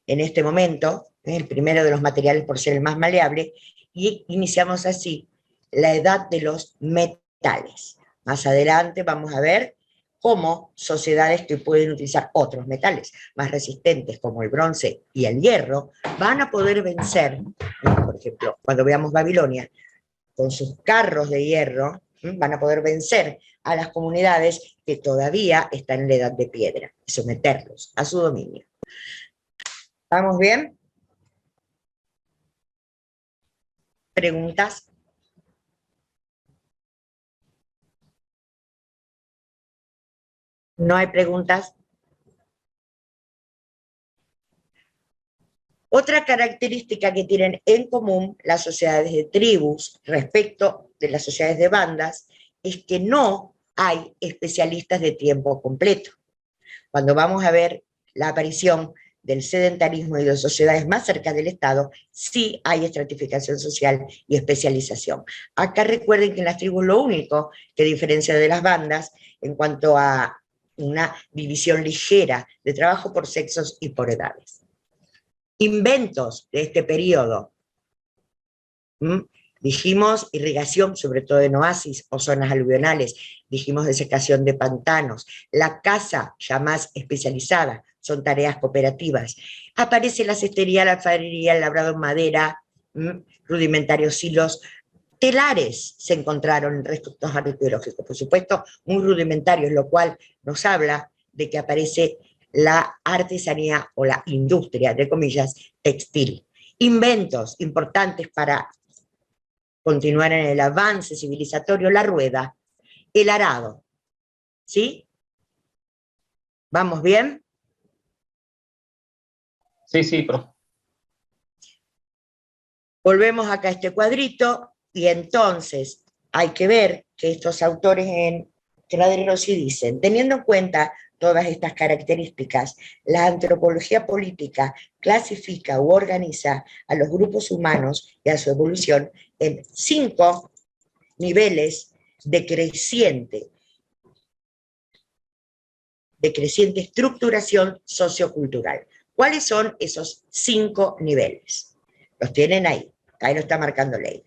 este momento, el primero de los materiales por ser el más maleable, y iniciamos así la edad de los metales. Más adelante vamos a ver cómo sociedades que pueden utilizar otros metales más resistentes, como el bronce y el hierro, van a poder vencer, por ejemplo, cuando veamos Babilonia, con sus carros de hierro, van a poder vencer a las comunidades que todavía están en la edad de piedra, y someterlos a su dominio. ¿Estamos bien? preguntas? ¿No hay preguntas? Otra característica que tienen en común las sociedades de tribus respecto de las sociedades de bandas es que no hay especialistas de tiempo completo. Cuando vamos a ver la aparición del sedentarismo y de sociedades más cerca del Estado, sí hay estratificación social y especialización. Acá recuerden que en las tribus lo único que diferencia de las bandas en cuanto a una división ligera de trabajo por sexos y por edades. Inventos de este periodo. Dijimos irrigación, sobre todo en oasis o zonas aluvionales, dijimos desecación de pantanos, la caza ya más especializada, son tareas cooperativas. Aparece la cestería, la alfarería, el labrado en madera, rudimentarios silos, telares se encontraron en restos arqueológicos, por supuesto, muy rudimentarios, lo cual nos habla de que aparece la artesanía o la industria, de comillas, textil. Inventos importantes para continuar en el avance civilizatorio, la rueda, el arado, ¿sí? ¿Vamos bien? Sí, sí, pero... Volvemos acá a este cuadrito, y entonces hay que ver que estos autores en Cradel y Rossi dicen, teniendo en cuenta todas estas características, la antropología política clasifica u organiza a los grupos humanos y a su evolución en 5 niveles de creciente estructuración sociocultural. ¿Cuáles son esos 5 niveles? Los tienen ahí lo está marcando Leila.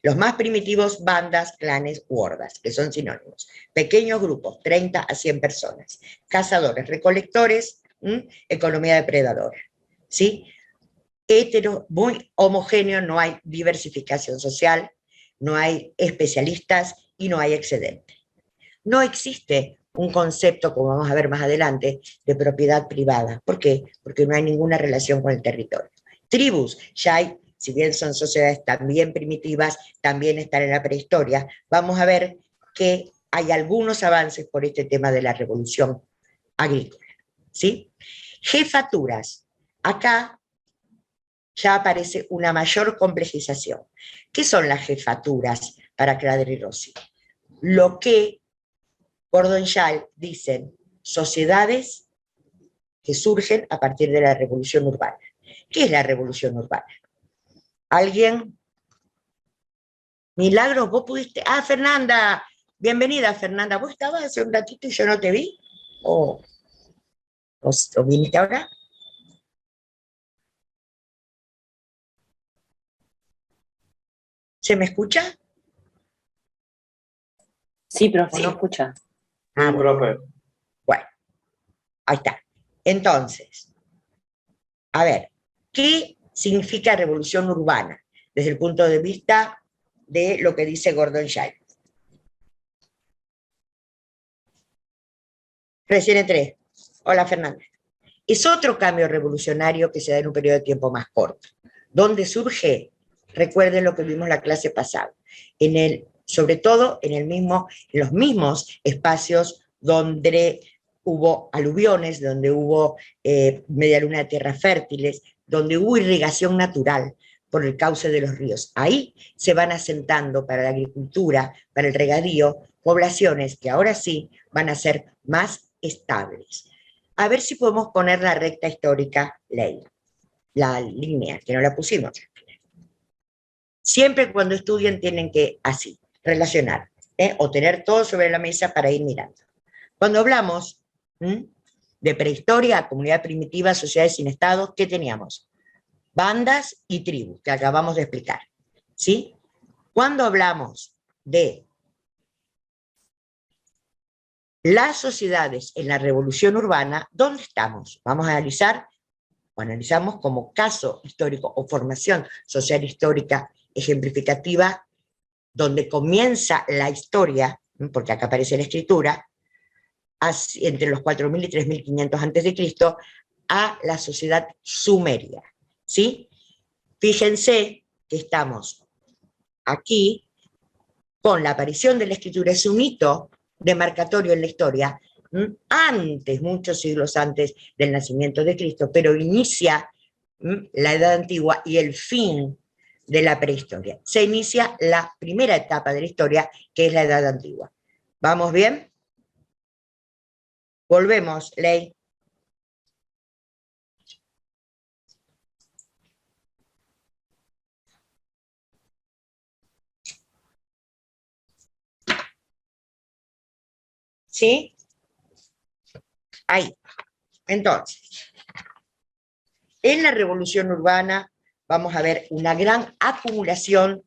Los más primitivos, bandas, clanes u hordas, que son sinónimos. Pequeños grupos, 30 a 100 personas. Cazadores, recolectores, economía depredadora. ¿Sí? Muy homogéneo, no hay diversificación social, no hay especialistas y no hay excedente. No existe un concepto, como vamos a ver más adelante, de propiedad privada. ¿Por qué? Porque no hay ninguna relación con el territorio. Tribus, ya hay, si bien son sociedades también primitivas, también están en la prehistoria, vamos a ver que hay algunos avances por este tema de la revolución agrícola. ¿Sí? Jefaturas. Acá ya aparece una mayor complejización. ¿Qué son las jefaturas para Cradel y Rossi? Lo que Gordon Schall dicen, sociedades que surgen a partir de la revolución urbana. ¿Qué es la revolución urbana? ¿Alguien? Milagros, vos pudiste... Ah, Fernanda, bienvenida Fernanda. ¿Vos estabas hace un ratito y yo no te vi? ¿O viniste ahora? ¿Se me escucha? Sí, profe, ¿O se no? escucha. Ah, Sí, profe. bueno, ahí está. Entonces, a ver, ¿qué significa revolución urbana? Desde el punto de vista de lo que dice Gordon Schall. Recién entré. Hola, Fernanda. Es otro cambio revolucionario que se da en un periodo de tiempo más corto. ¿Dónde surge? Recuerden lo que vimos la clase pasada. Sobre todo en los mismos espacios donde hubo aluviones, donde hubo media luna de tierras fértiles, donde hubo irrigación natural por el cauce de los ríos. Ahí se van asentando para la agricultura, para el regadío, poblaciones que ahora sí van a ser más estables. A ver si podemos poner la recta histórica, la línea, que no la pusimos. Siempre cuando estudien tienen que así, relacionar, o tener todo sobre la mesa para ir mirando. Cuando hablamos de prehistoria, comunidad primitiva, sociedades sin estados, ¿qué teníamos? Bandas y tribus, que acabamos de explicar. ¿Sí? Cuando hablamos de las sociedades en la revolución urbana, ¿dónde estamos? Vamos a analizar, o analizamos como caso histórico o formación social histórica ejemplificativa, donde comienza la historia, porque acá aparece la escritura, entre los 4.000 y 3.500 a.C., a la sociedad sumeria. ¿Sí? Fíjense que estamos aquí, con la aparición de la escritura, es un hito demarcatorio en la historia, antes, muchos siglos antes del nacimiento de Cristo, pero inicia la Edad Antigua y el fin de la prehistoria. Se inicia la primera etapa de la historia, que es la Edad Antigua. ¿Vamos bien? Volvemos, Ley. ¿Sí? Ahí. Entonces, en la revolución urbana vamos a ver una gran acumulación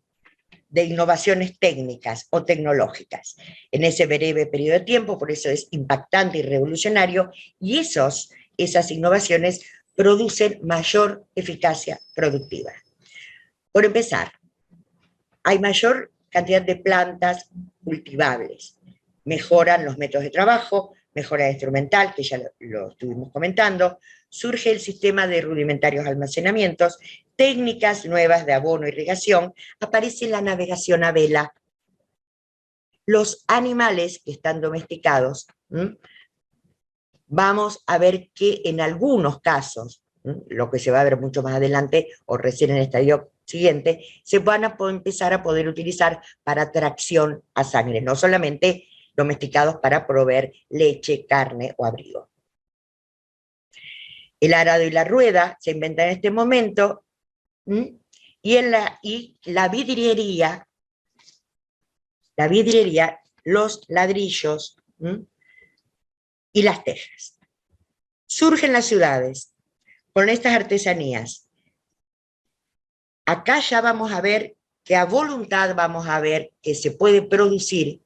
de innovaciones técnicas o tecnológicas en ese breve periodo de tiempo, por eso es impactante y revolucionario, y esas innovaciones producen mayor eficacia productiva. Por empezar, hay mayor cantidad de plantas cultivables, mejoran los métodos de trabajo, mejora instrumental, que ya lo estuvimos comentando, surge el sistema de rudimentarios almacenamientos, técnicas nuevas de abono e irrigación, aparece la navegación a vela. Los animales que están domesticados, vamos a ver que en algunos casos, lo que se va a ver mucho más adelante, o recién en el estadio siguiente, se van a empezar a poder utilizar para tracción a sangre, no solamente domesticados para proveer leche, carne o abrigo. El arado y la rueda se inventan en este momento, y la vidriería, los ladrillos y las tejas. Surgen las ciudades con estas artesanías. Acá ya vamos a ver que a voluntad vamos a ver que se puede producir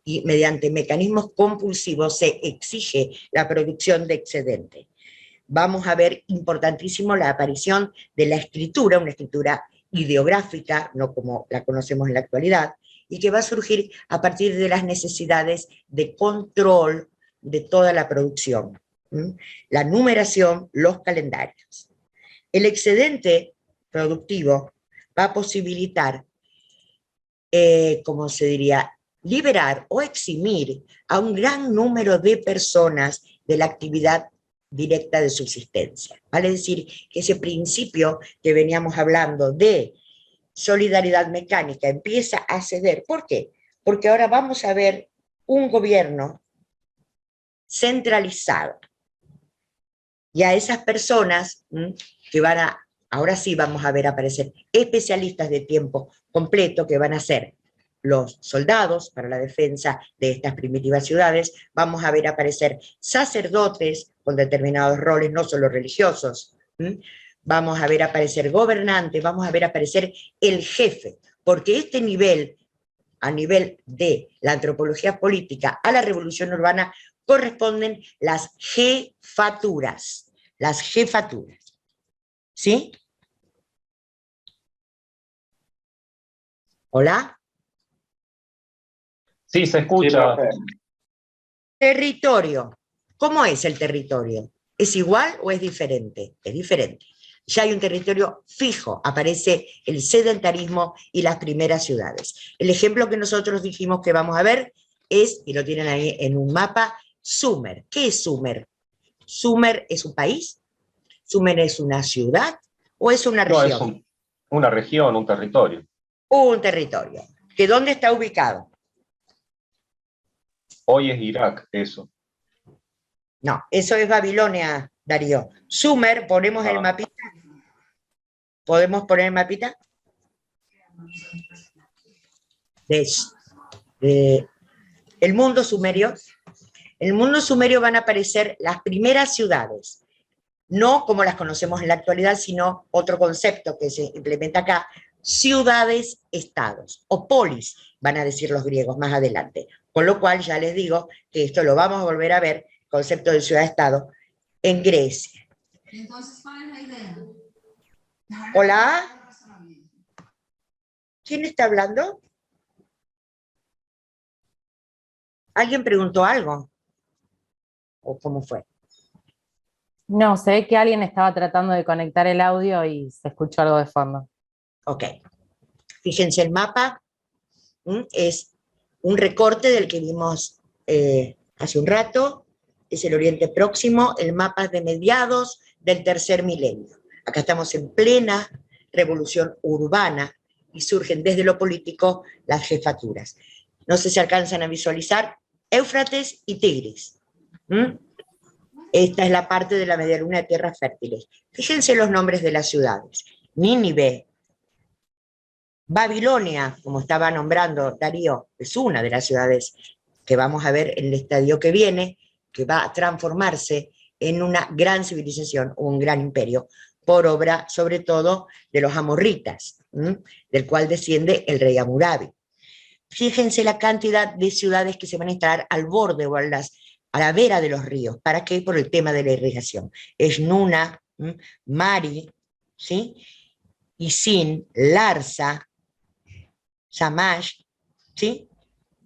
y mediante mecanismos compulsivos se exige la producción de excedente. Vamos a ver importantísimo la aparición de la escritura, una escritura ideográfica, no como la conocemos en la actualidad, y que va a surgir a partir de las necesidades de control de toda la producción. La numeración, los calendarios. El excedente productivo va a posibilitar, ¿cómo se diría?, liberar o eximir a un gran número de personas de la actividad directa de subsistencia. Vale decir que ese principio que veníamos hablando de solidaridad mecánica empieza a ceder. ¿Por qué? Porque ahora vamos a ver un gobierno centralizado. Y a esas personas que van a, ahora sí vamos a ver aparecer especialistas de tiempo completo que van a ser los soldados para la defensa de estas primitivas ciudades, vamos a ver aparecer sacerdotes con determinados roles, no solo religiosos, vamos a ver aparecer gobernantes, vamos a ver aparecer el jefe, porque este nivel, a nivel de la antropología política a la revolución urbana, corresponden las jefaturas, ¿sí? ¿Hola? Sí, se escucha. Territorio. ¿Cómo es el territorio? ¿Es igual o es diferente? Es diferente. Ya hay un territorio fijo, aparece el sedentarismo y las primeras ciudades. El ejemplo que nosotros dijimos que vamos a ver es, y lo tienen ahí en un mapa, Sumer. ¿Qué es Sumer? ¿Sumer es un país? ¿Sumer es una ciudad o es una región? No, es una región, un territorio. Un territorio. ¿Que dónde está ubicado? Hoy es Irak, eso. No, eso es Babilonia, Darío. Sumer, ponemos el mapita. ¿Podemos poner el mapita? El mundo sumerio. En el mundo sumerio van a aparecer las primeras ciudades, no como las conocemos en la actualidad, sino otro concepto que se implementa acá, ciudades-estados, o polis, van a decir los griegos más adelante. Con lo cual ya les digo que esto lo vamos a volver a ver, concepto de ciudad-estado, en Grecia. Entonces, ¿cuál es la idea? Hola. ¿Quién está hablando? ¿Alguien preguntó algo? ¿O cómo fue? No, se ve que alguien estaba tratando de conectar el audio y se escuchó algo de fondo. Ok. Fíjense el mapa, es un recorte del que vimos hace un rato, es el Oriente Próximo, el mapa es de mediados del tercer milenio. Acá estamos en plena revolución urbana y surgen desde lo político las jefaturas. No sé si alcanzan a visualizar Éufrates y Tigris. Esta es la parte de la medialuna de tierras fértiles. Fíjense los nombres de las ciudades. Nínive, Babilonia, como estaba nombrando Darío, es una de las ciudades que vamos a ver en el estadio que viene, que va a transformarse en una gran civilización o un gran imperio, por obra sobre todo de los amorritas, del cual desciende el rey Hammurabi. Fíjense la cantidad de ciudades que se van a instalar al borde o a la vera de los ríos. ¿Para qué? Por el tema de la irrigación. Esnuna, Mari, ¿sí? Isin, Larsa, Shamash, ¿sí?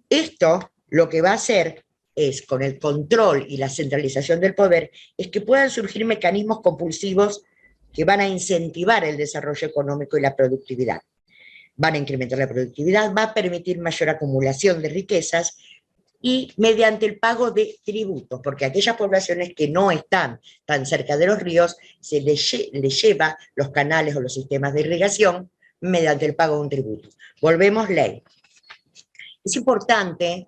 Esto lo que va a hacer es, con el control y la centralización del poder, es que puedan surgir mecanismos compulsivos que van a incentivar el desarrollo económico y la productividad. Van a incrementar la productividad, va a permitir mayor acumulación de riquezas y mediante el pago de tributos, porque a aquellas poblaciones que no están tan cerca de los ríos se les lleva los canales o los sistemas de irrigación mediante el pago de un tributo. Volvemos ley. Es importante,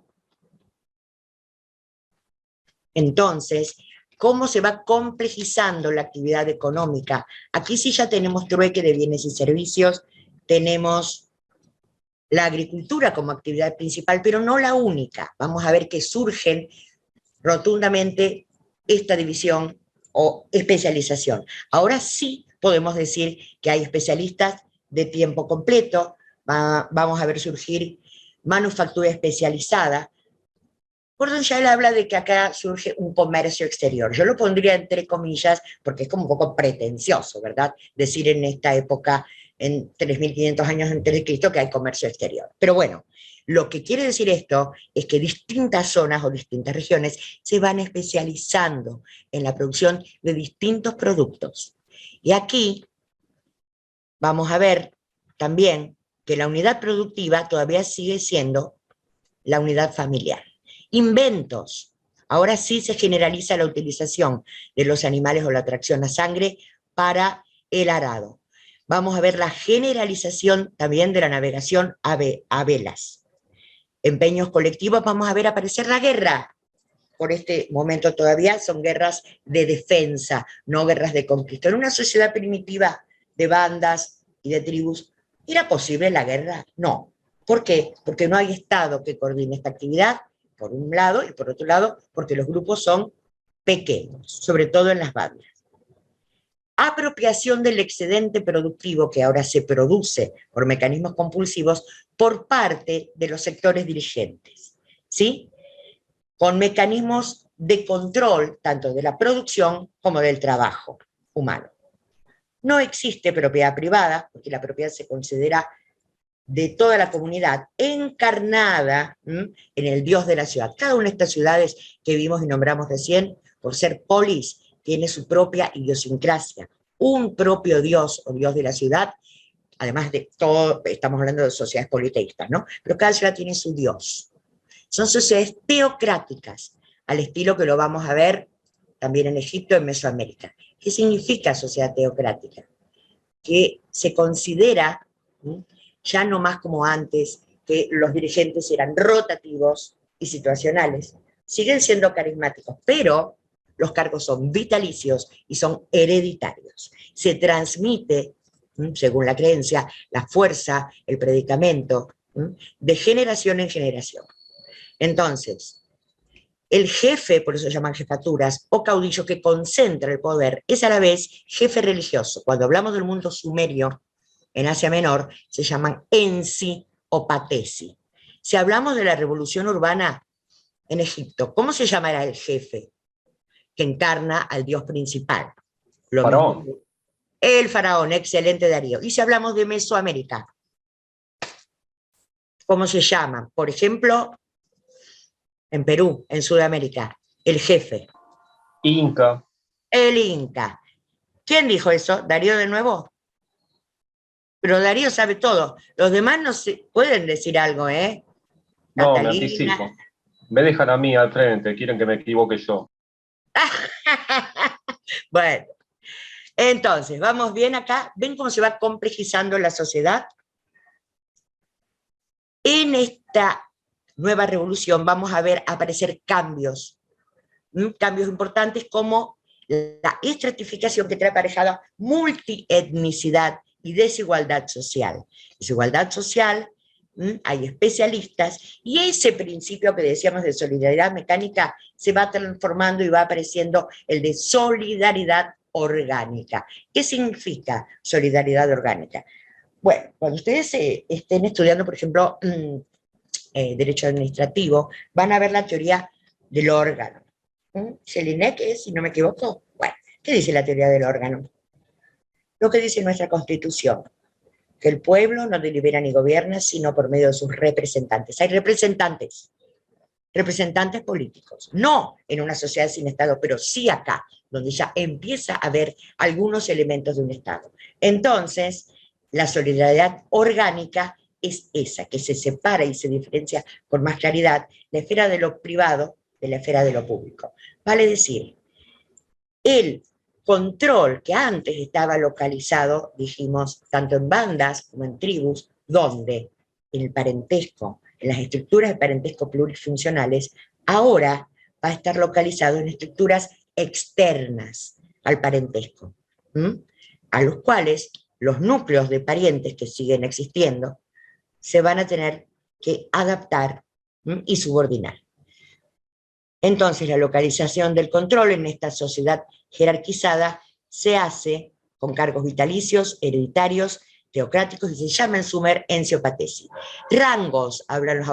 entonces, cómo se va complejizando la actividad económica. Aquí sí ya tenemos trueque de bienes y servicios, tenemos la agricultura como actividad principal, pero no la única. Vamos a ver que surgen rotundamente esta división o especialización. Ahora sí podemos decir que hay especialistas de tiempo completo, vamos a ver surgir manufactura especializada. Gordon Shale habla de que acá surge un comercio exterior. Yo lo pondría entre comillas porque es como un poco pretencioso, ¿verdad? Decir en esta época, en 3.500 años antes de Cristo, que hay comercio exterior. Pero bueno, lo que quiere decir esto es que distintas zonas o distintas regiones se van especializando en la producción de distintos productos. Y aquí vamos a ver también que la unidad productiva todavía sigue siendo la unidad familiar. Inventos. Ahora sí se generaliza la utilización de los animales o la tracción a sangre para el arado. Vamos a ver la generalización también de la navegación a velas. Empeños colectivos, vamos a ver aparecer la guerra. Por este momento todavía son guerras de defensa, no guerras de conquista. En una sociedad primitiva de bandas y de tribus, ¿era posible la guerra? No. ¿Por qué? Porque no hay Estado que coordine esta actividad, por un lado, y por otro lado, porque los grupos son pequeños, sobre todo en las bandas. Apropiación del excedente productivo que ahora se produce por mecanismos compulsivos por parte de los sectores dirigentes, ¿sí? Con mecanismos de control tanto de la producción como del trabajo humano. No existe propiedad privada, porque la propiedad se considera de toda la comunidad, encarnada en el Dios de la ciudad. Cada una de estas ciudades que vimos y nombramos recién, por ser polis, tiene su propia idiosincrasia, un propio Dios o Dios de la ciudad, además de todo, estamos hablando de sociedades politeístas, ¿no? Pero cada ciudad tiene su Dios. Son sociedades teocráticas, al estilo que lo vamos a ver también en Egipto, en Mesoamérica. ¿Qué significa sociedad teocrática? Que se considera, ya no más como antes, que los dirigentes eran rotativos y situacionales, siguen siendo carismáticos, pero los cargos son vitalicios y son hereditarios. Se transmite, según la creencia, la fuerza, el predicamento, de generación en generación. Entonces, el jefe, por eso se llaman jefaturas, o caudillo que concentra el poder, es a la vez jefe religioso. Cuando hablamos del mundo sumerio, en Asia Menor, se llaman ensi o patesi. Si hablamos de la revolución urbana en Egipto, ¿cómo se llamará el jefe que encarna al dios principal? Faraón. El faraón, excelente Darío. Y si hablamos de Mesoamérica, ¿cómo se llama? Por ejemplo, en Perú, en Sudamérica, el jefe. Inca. El Inca. ¿Quién dijo eso? ¿Darío de nuevo? Pero Darío sabe todo. Los demás no se pueden decir algo, ¿eh? No, me Catalina. anticipo. Me dejan a mí al frente, quieren que me equivoque yo. Bueno, entonces, vamos bien acá. ¿Ven cómo se va complejizando la sociedad? En esta nueva revolución vamos a ver aparecer cambios, cambios importantes como la estratificación que trae aparejada multietnicidad y desigualdad social. Desigualdad social, hay especialistas, y ese principio que decíamos de solidaridad mecánica se va transformando y va apareciendo el de solidaridad orgánica. ¿Qué significa solidaridad orgánica? Bueno, cuando ustedes estén estudiando, por ejemplo, derecho administrativo, van a ver la teoría del órgano. Jelinek, si no me equivoco. Bueno, ¿qué dice la teoría del órgano? Lo que dice nuestra Constitución, que el pueblo no delibera ni gobierna, sino por medio de sus representantes. Hay representantes políticos, no en una sociedad sin Estado, pero sí acá, donde ya empieza a haber algunos elementos de un Estado. Entonces, la solidaridad orgánica es esa, que se separa y se diferencia con más claridad la esfera de lo privado de la esfera de lo público. Vale decir, el control que antes estaba localizado, dijimos, tanto en bandas como en tribus, donde en el parentesco, en las estructuras de parentesco plurifuncionales, ahora va a estar localizado en estructuras externas al parentesco, a los cuales los núcleos de parientes que siguen existiendo se van a tener que adaptar y subordinar. Entonces, la localización del control en esta sociedad jerarquizada se hace con cargos vitalicios, hereditarios, teocráticos, y se llama en Sumer enciopatesi. Rangos, hablan los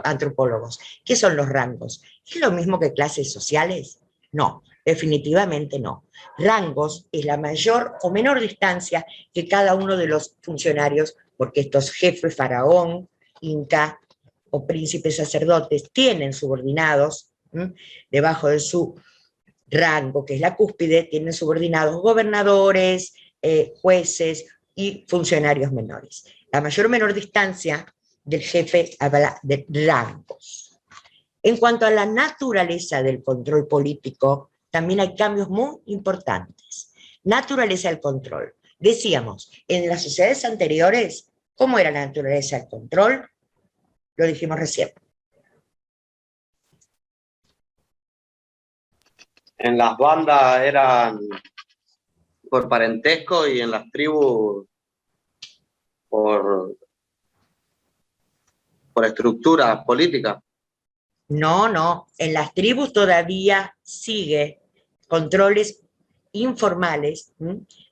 antropólogos. ¿Qué son los rangos? ¿Es lo mismo que clases sociales? No, definitivamente no. Rangos es la mayor o menor distancia que cada uno de los funcionarios, porque estos jefes, faraón, inca o príncipes sacerdotes, tienen subordinados, debajo de su rango, que es la cúspide, tienen subordinados gobernadores, jueces y funcionarios menores. La mayor o menor distancia del jefe habla de rangos. En cuanto a la naturaleza del control político, también hay cambios muy importantes. Naturaleza del control. Decíamos, en las sociedades anteriores, ¿cómo era la naturaleza del control? Lo dijimos recién. En las bandas eran por parentesco y en las tribus por estructura política. No, en las tribus todavía sigue controles informales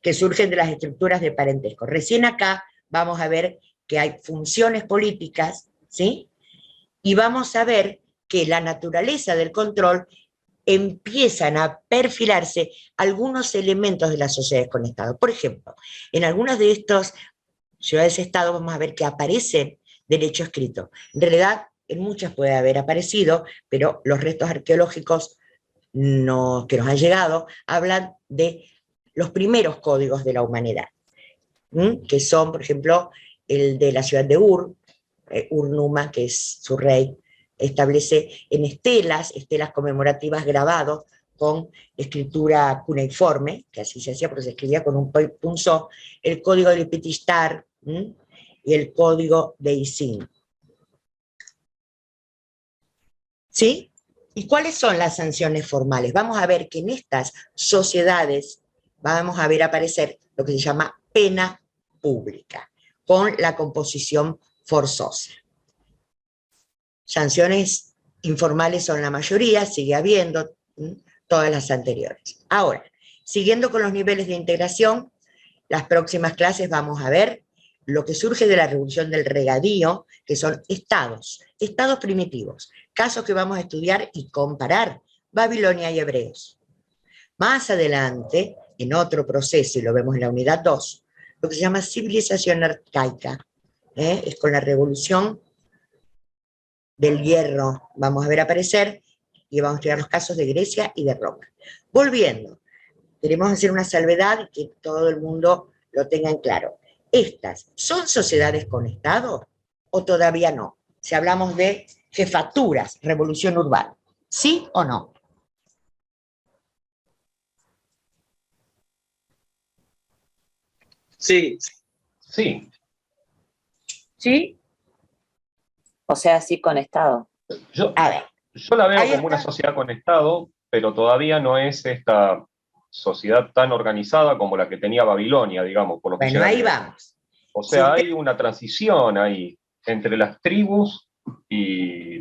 que surgen de las estructuras de parentesco. Recién acá vamos a ver que hay funciones políticas, ¿sí? Y vamos a ver que la naturaleza del control empiezan a perfilarse algunos elementos de las sociedades con Estado. Por ejemplo, en algunas de estas ciudades-estado vamos a ver que aparece derecho escrito. En realidad, en muchas puede haber aparecido, pero los restos arqueológicos que nos han llegado hablan de los primeros códigos de la humanidad, que son, por ejemplo, el de la ciudad de Ur-Numa, que es su rey, establece en estelas conmemorativas grabados con escritura cuneiforme, que así se hacía porque se escribía con un punzó, el código de Ipitishtar y el código de Isin. ¿Sí? ¿Y cuáles son las sanciones formales? Vamos a ver que en estas sociedades vamos a ver aparecer lo que se llama pena pública, con la composición forzosa. Sanciones informales son la mayoría, sigue habiendo todas las anteriores. Ahora, siguiendo con los niveles de integración, las próximas clases vamos a ver lo que surge de la revolución del regadío, que son estados primitivos, casos que vamos a estudiar y comparar, Babilonia y Hebreos. Más adelante, en otro proceso, y lo vemos en la unidad 2, lo que se llama civilización arcaica, es con la revolución del hierro, vamos a ver aparecer, y vamos a estudiar los casos de Grecia y de Roma. Volviendo, queremos hacer una salvedad y que todo el mundo lo tenga en claro. ¿Estas son sociedades con Estado o todavía no? Si hablamos de jefaturas, revolución urbana, ¿sí o no? Sí, Sí, ¿Sí? O sea, sí con Estado. yo, A ver, yo la veo ahí como una está. sociedad con Estado, pero todavía no es esta sociedad tan organizada como la que tenía Babilonia, digamos, por lo que Bueno, llega a ahí leer. vamos. O Si sea, usted, hay una transición ahí entre las tribus y,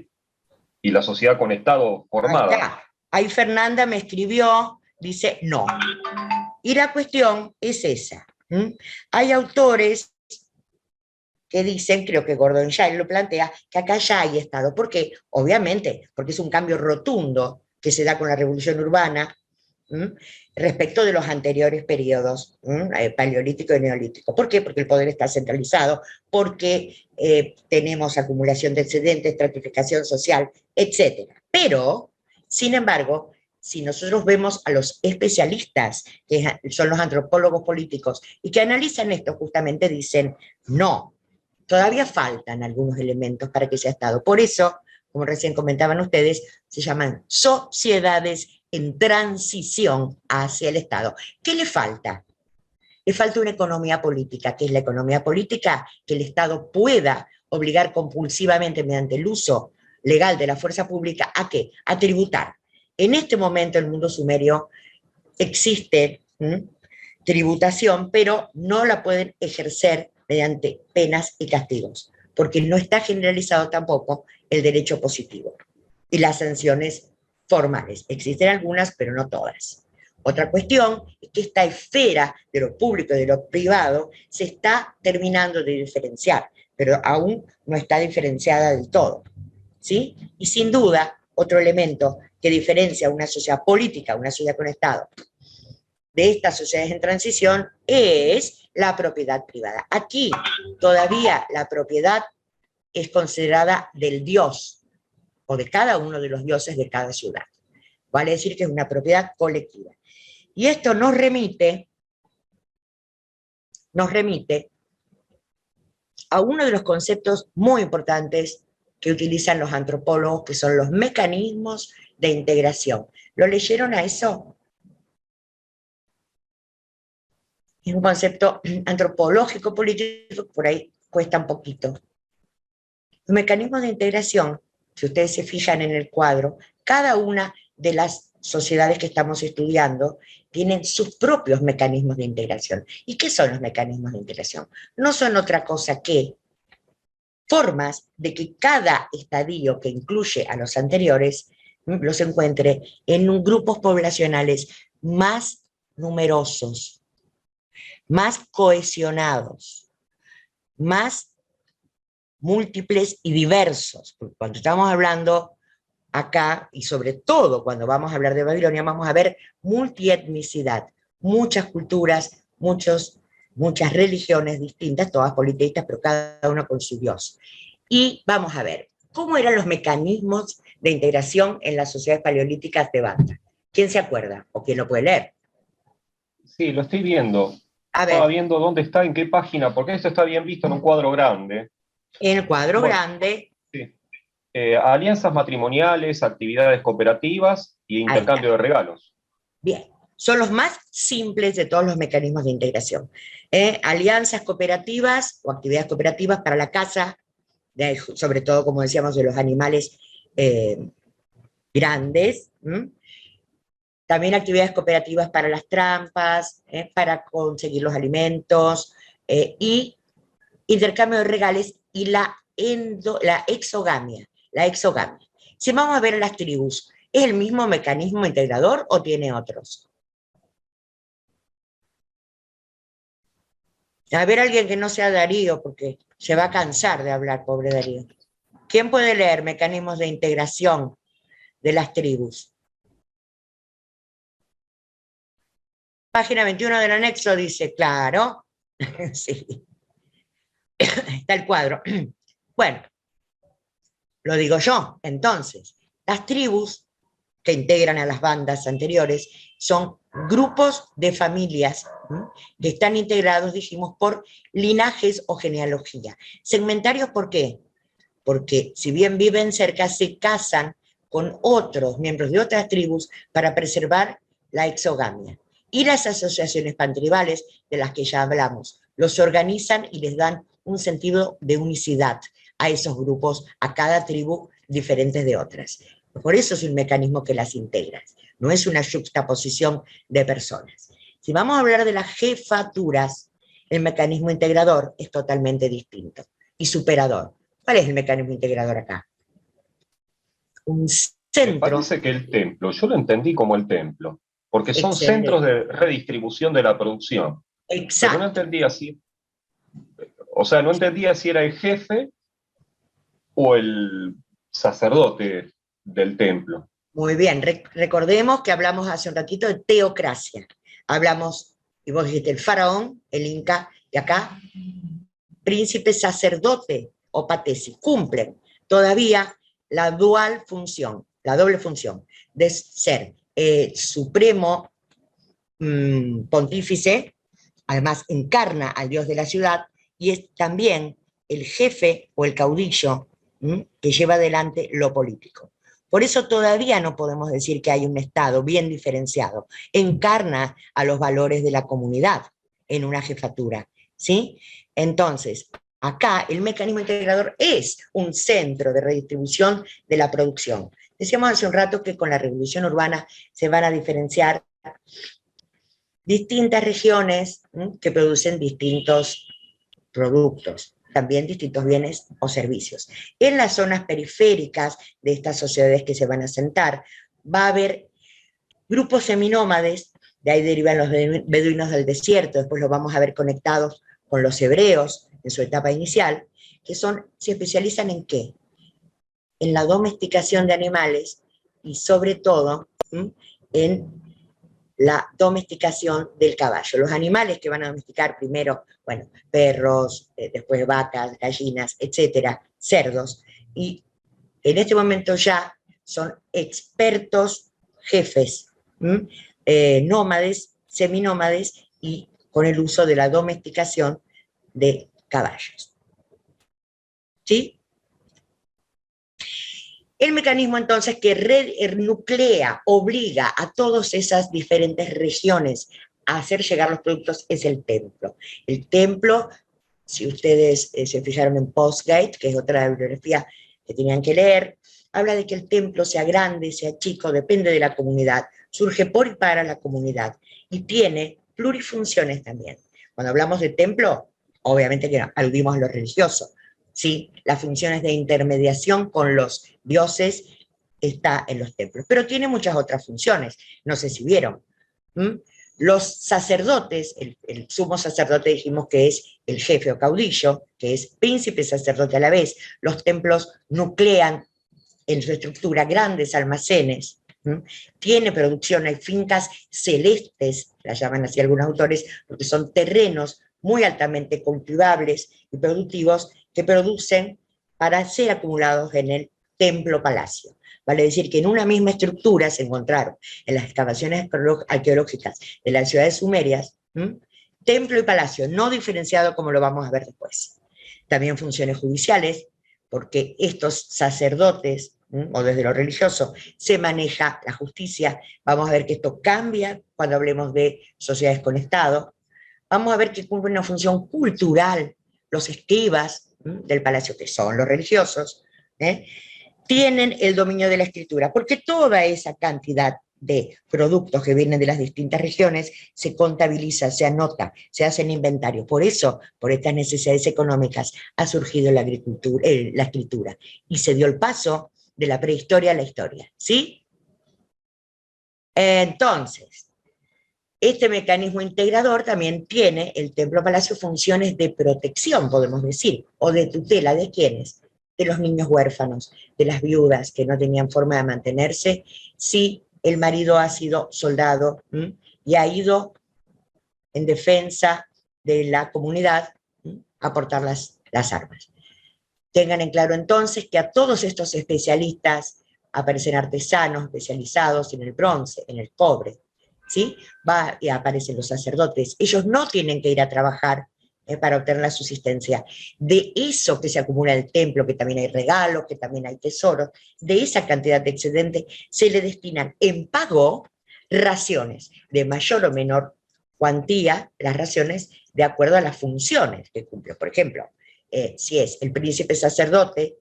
y la sociedad con Estado ahí formada. está. Ahí Fernanda me escribió, dice no. Y la cuestión es esa. Hay autores que dicen, creo que Gordon Shire lo plantea, que acá ya hay Estado. ¿Por qué? Obviamente, porque es un cambio rotundo que se da con la revolución urbana, ¿m? Respecto de los anteriores periodos, paleolítico y neolítico. ¿Por qué? Porque el poder está centralizado, porque tenemos acumulación de excedentes, estratificación social, etc. Pero, sin embargo, si nosotros vemos a los especialistas, que son los antropólogos políticos, y que analizan esto, justamente dicen, no, todavía faltan algunos elementos para que sea Estado. Por eso, como recién comentaban ustedes, se llaman sociedades en transición hacia el Estado. ¿Qué le falta? Le falta una economía política. ¿Qué es la economía política? Que el Estado pueda obligar compulsivamente mediante el uso legal de la fuerza pública ¿a qué? A tributar. En este momento en el mundo sumerio existe tributación, pero no la pueden ejercer mediante penas y castigos, porque no está generalizado tampoco el derecho positivo y las sanciones formales. Existen algunas, pero no todas. Otra cuestión es que esta esfera de lo público y de lo privado se está terminando de diferenciar, pero aún no está diferenciada del todo, ¿sí? Y sin duda, otro elemento que diferencia una sociedad política, una sociedad con Estado, de estas sociedades en transición es la propiedad privada. Aquí todavía la propiedad es considerada del dios o de cada uno de los dioses de cada ciudad. Vale decir que es una propiedad colectiva. Y esto nos remite a uno de los conceptos muy importantes que utilizan los antropólogos, que son los mecanismos de integración. ¿Lo leyeron a eso? Es un concepto antropológico, político, por ahí cuesta un poquito. Los mecanismos de integración, si ustedes se fijan en el cuadro, cada una de las sociedades que estamos estudiando tienen sus propios mecanismos de integración. ¿Y qué son los mecanismos de integración? No son otra cosa que formas de que cada estadio que incluye a los anteriores los encuentre en grupos poblacionales más numerosos, más cohesionados, más múltiples y diversos. Porque cuando estamos hablando acá, y sobre todo cuando vamos a hablar de Babilonia, vamos a ver multietnicidad, muchas culturas, muchas religiones distintas, todas politeístas, pero cada una con su dios. Y vamos a ver, ¿cómo eran los mecanismos de integración en las sociedades paleolíticas de Banta? ¿Quién se acuerda? ¿O quién lo puede leer? Sí, lo estoy viendo. A Estaba ver, viendo dónde está, en qué página, porque esto está bien visto en un cuadro grande. en el cuadro Bueno, grande, sí. Alianzas matrimoniales, actividades cooperativas y ahí intercambio está. de regalos. Bien, son los más simples de todos los mecanismos de integración. Alianzas cooperativas o actividades cooperativas para la caza, sobre todo, como decíamos, de los animales grandes. También actividades cooperativas para las trampas, para conseguir los alimentos, y intercambio de regales y la exogamia. La exogamia. Si vamos a ver las tribus, ¿es el mismo mecanismo integrador o tiene otros? A ver, alguien que no sea Darío, porque se va a cansar de hablar, pobre Darío. ¿Quién puede leer mecanismos de integración de las tribus? Página 21 del anexo dice, claro, sí, está el cuadro. Bueno, lo digo yo, entonces, las tribus que integran a las bandas anteriores, son grupos de familias que están integrados, dijimos, por linajes o genealogía. Segmentarios, ¿por qué? Porque si bien viven cerca, se casan con otros miembros de otras tribus para preservar la exogamia. Y las asociaciones pantribales, de las que ya hablamos, los organizan y les dan un sentido de unicidad a esos grupos, a cada tribu diferentes de otras. Por eso es un mecanismo que las integra, no es una juxtaposición de personas. Si vamos a hablar de las jefaturas, el mecanismo integrador es totalmente distinto y superador. ¿Cuál es el mecanismo integrador acá? Un Me centro. parece que el templo, yo lo entendí como el templo, porque son Excelente. centros de redistribución de la producción. Pero no Exacto. entendía si, o sea, no entendía si era el jefe o el sacerdote del templo. Muy bien, recordemos que hablamos hace un ratito de teocracia. Hablamos, y vos dijiste el faraón, el inca, y acá, príncipe sacerdote o patesi, cumplen todavía la dual función, la doble función de ser supremo pontífice, además encarna al dios de la ciudad, y es también el jefe o el caudillo que lleva adelante lo político. Por eso todavía no podemos decir que hay un Estado bien diferenciado. Encarna a los valores de la comunidad en una jefatura, ¿sí? Entonces, acá el mecanismo integrador es un centro de redistribución de la producción. Decíamos hace un rato que con la revolución urbana se van a diferenciar distintas regiones que producen distintos productos, también distintos bienes o servicios. En las zonas periféricas de estas sociedades que se van a asentar, va a haber grupos seminómades, de ahí derivan los beduinos del desierto, después los vamos a ver conectados con los hebreos en su etapa inicial, que se especializan ¿en qué? En la domesticación de animales y sobre todo en la domesticación del caballo. Los animales que van a domesticar primero, bueno, perros, después vacas, gallinas, etcétera, cerdos, y en este momento ya son expertos jefes, nómades, seminómades, y con el uso de la domesticación de caballos. ¿Sí? El mecanismo entonces que nuclea, obliga a todas esas diferentes regiones a hacer llegar los productos es el templo. El templo, si ustedes se fijaron en Postgate, que es otra bibliografía que tenían que leer, habla de que el templo, sea grande, sea chico, depende de la comunidad, surge por y para la comunidad y tiene plurifunciones también. Cuando hablamos de templo, obviamente que aludimos a lo religioso, ¿sí? Las funciones de intermediación con los dioses está en los templos, pero tiene muchas otras funciones, no sé si vieron. Los sacerdotes, el sumo sacerdote dijimos que es el jefe o caudillo, que es príncipe sacerdote a la vez. Los templos nuclean en su estructura grandes almacenes, tiene producción, hay fincas celestes, las llaman así algunos autores, porque son terrenos muy altamente cultivables y productivos que producen para ser acumulados en el templo-palacio. Vale decir que en una misma estructura se encontraron en las excavaciones arqueológicas de las ciudades sumerias, templo y palacio, no diferenciado como lo vamos a ver después. También funciones judiciales, porque estos sacerdotes, o desde lo religioso, se maneja la justicia. Vamos a ver que esto cambia cuando hablemos de sociedades con Estado. Vamos a ver que cumple una función cultural. Los escribas del palacio, que son los religiosos, tienen el dominio de la escritura, porque toda esa cantidad de productos que vienen de las distintas regiones se contabiliza, se anota, se hace en inventario. Por eso, por estas necesidades económicas, ha surgido la escritura, y se dio el paso de la prehistoria a la historia, ¿sí? Entonces, este mecanismo integrador también tiene, el templo-palacio, funciones de protección, podemos decir, o de tutela. ¿De quiénes? De los niños huérfanos, de las viudas que no tenían forma de mantenerse, si el marido ha sido soldado y ha ido en defensa de la comunidad a portar las armas. Tengan en claro entonces que a todos estos especialistas aparecen artesanos especializados en el bronce, en el cobre, ¿sí? Y aparecen los sacerdotes. Ellos no tienen que ir a trabajar para obtener la subsistencia. De eso que se acumula en el templo, que también hay regalos, que también hay tesoros, de esa cantidad de excedente se le destinan en pago raciones de mayor o menor cuantía, las raciones de acuerdo a las funciones que cumple. Por ejemplo, si es el príncipe sacerdote,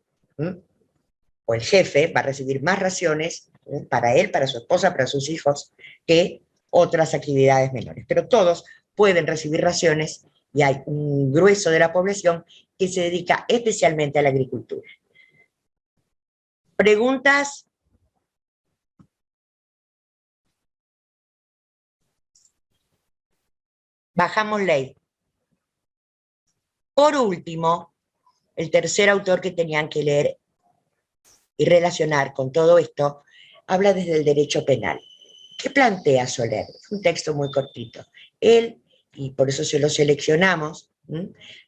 o el jefe, va a recibir más raciones para él, para su esposa, para sus hijos, que otras actividades menores. Pero todos pueden recibir raciones y hay un grueso de la población que se dedica especialmente a la agricultura. ¿Preguntas? Bajamos ley. Por último, el tercer autor que tenían que leer y relacionar con todo esto, habla desde el derecho penal. ¿Qué plantea Soler? Es un texto muy cortito. Él, y por eso se lo seleccionamos,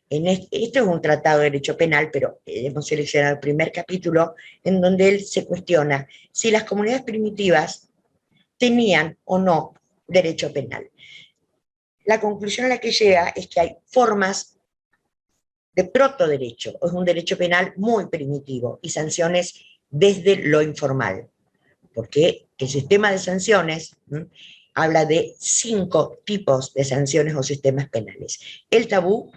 este es un tratado de derecho penal, pero hemos seleccionado el primer capítulo en donde él se cuestiona si las comunidades primitivas tenían o no derecho penal. La conclusión a la que llega es que hay formas de protoderecho, es un derecho penal muy primitivo y sanciones desde lo informal, porque el sistema de sanciones habla de 5 tipos de sanciones o sistemas penales. El tabú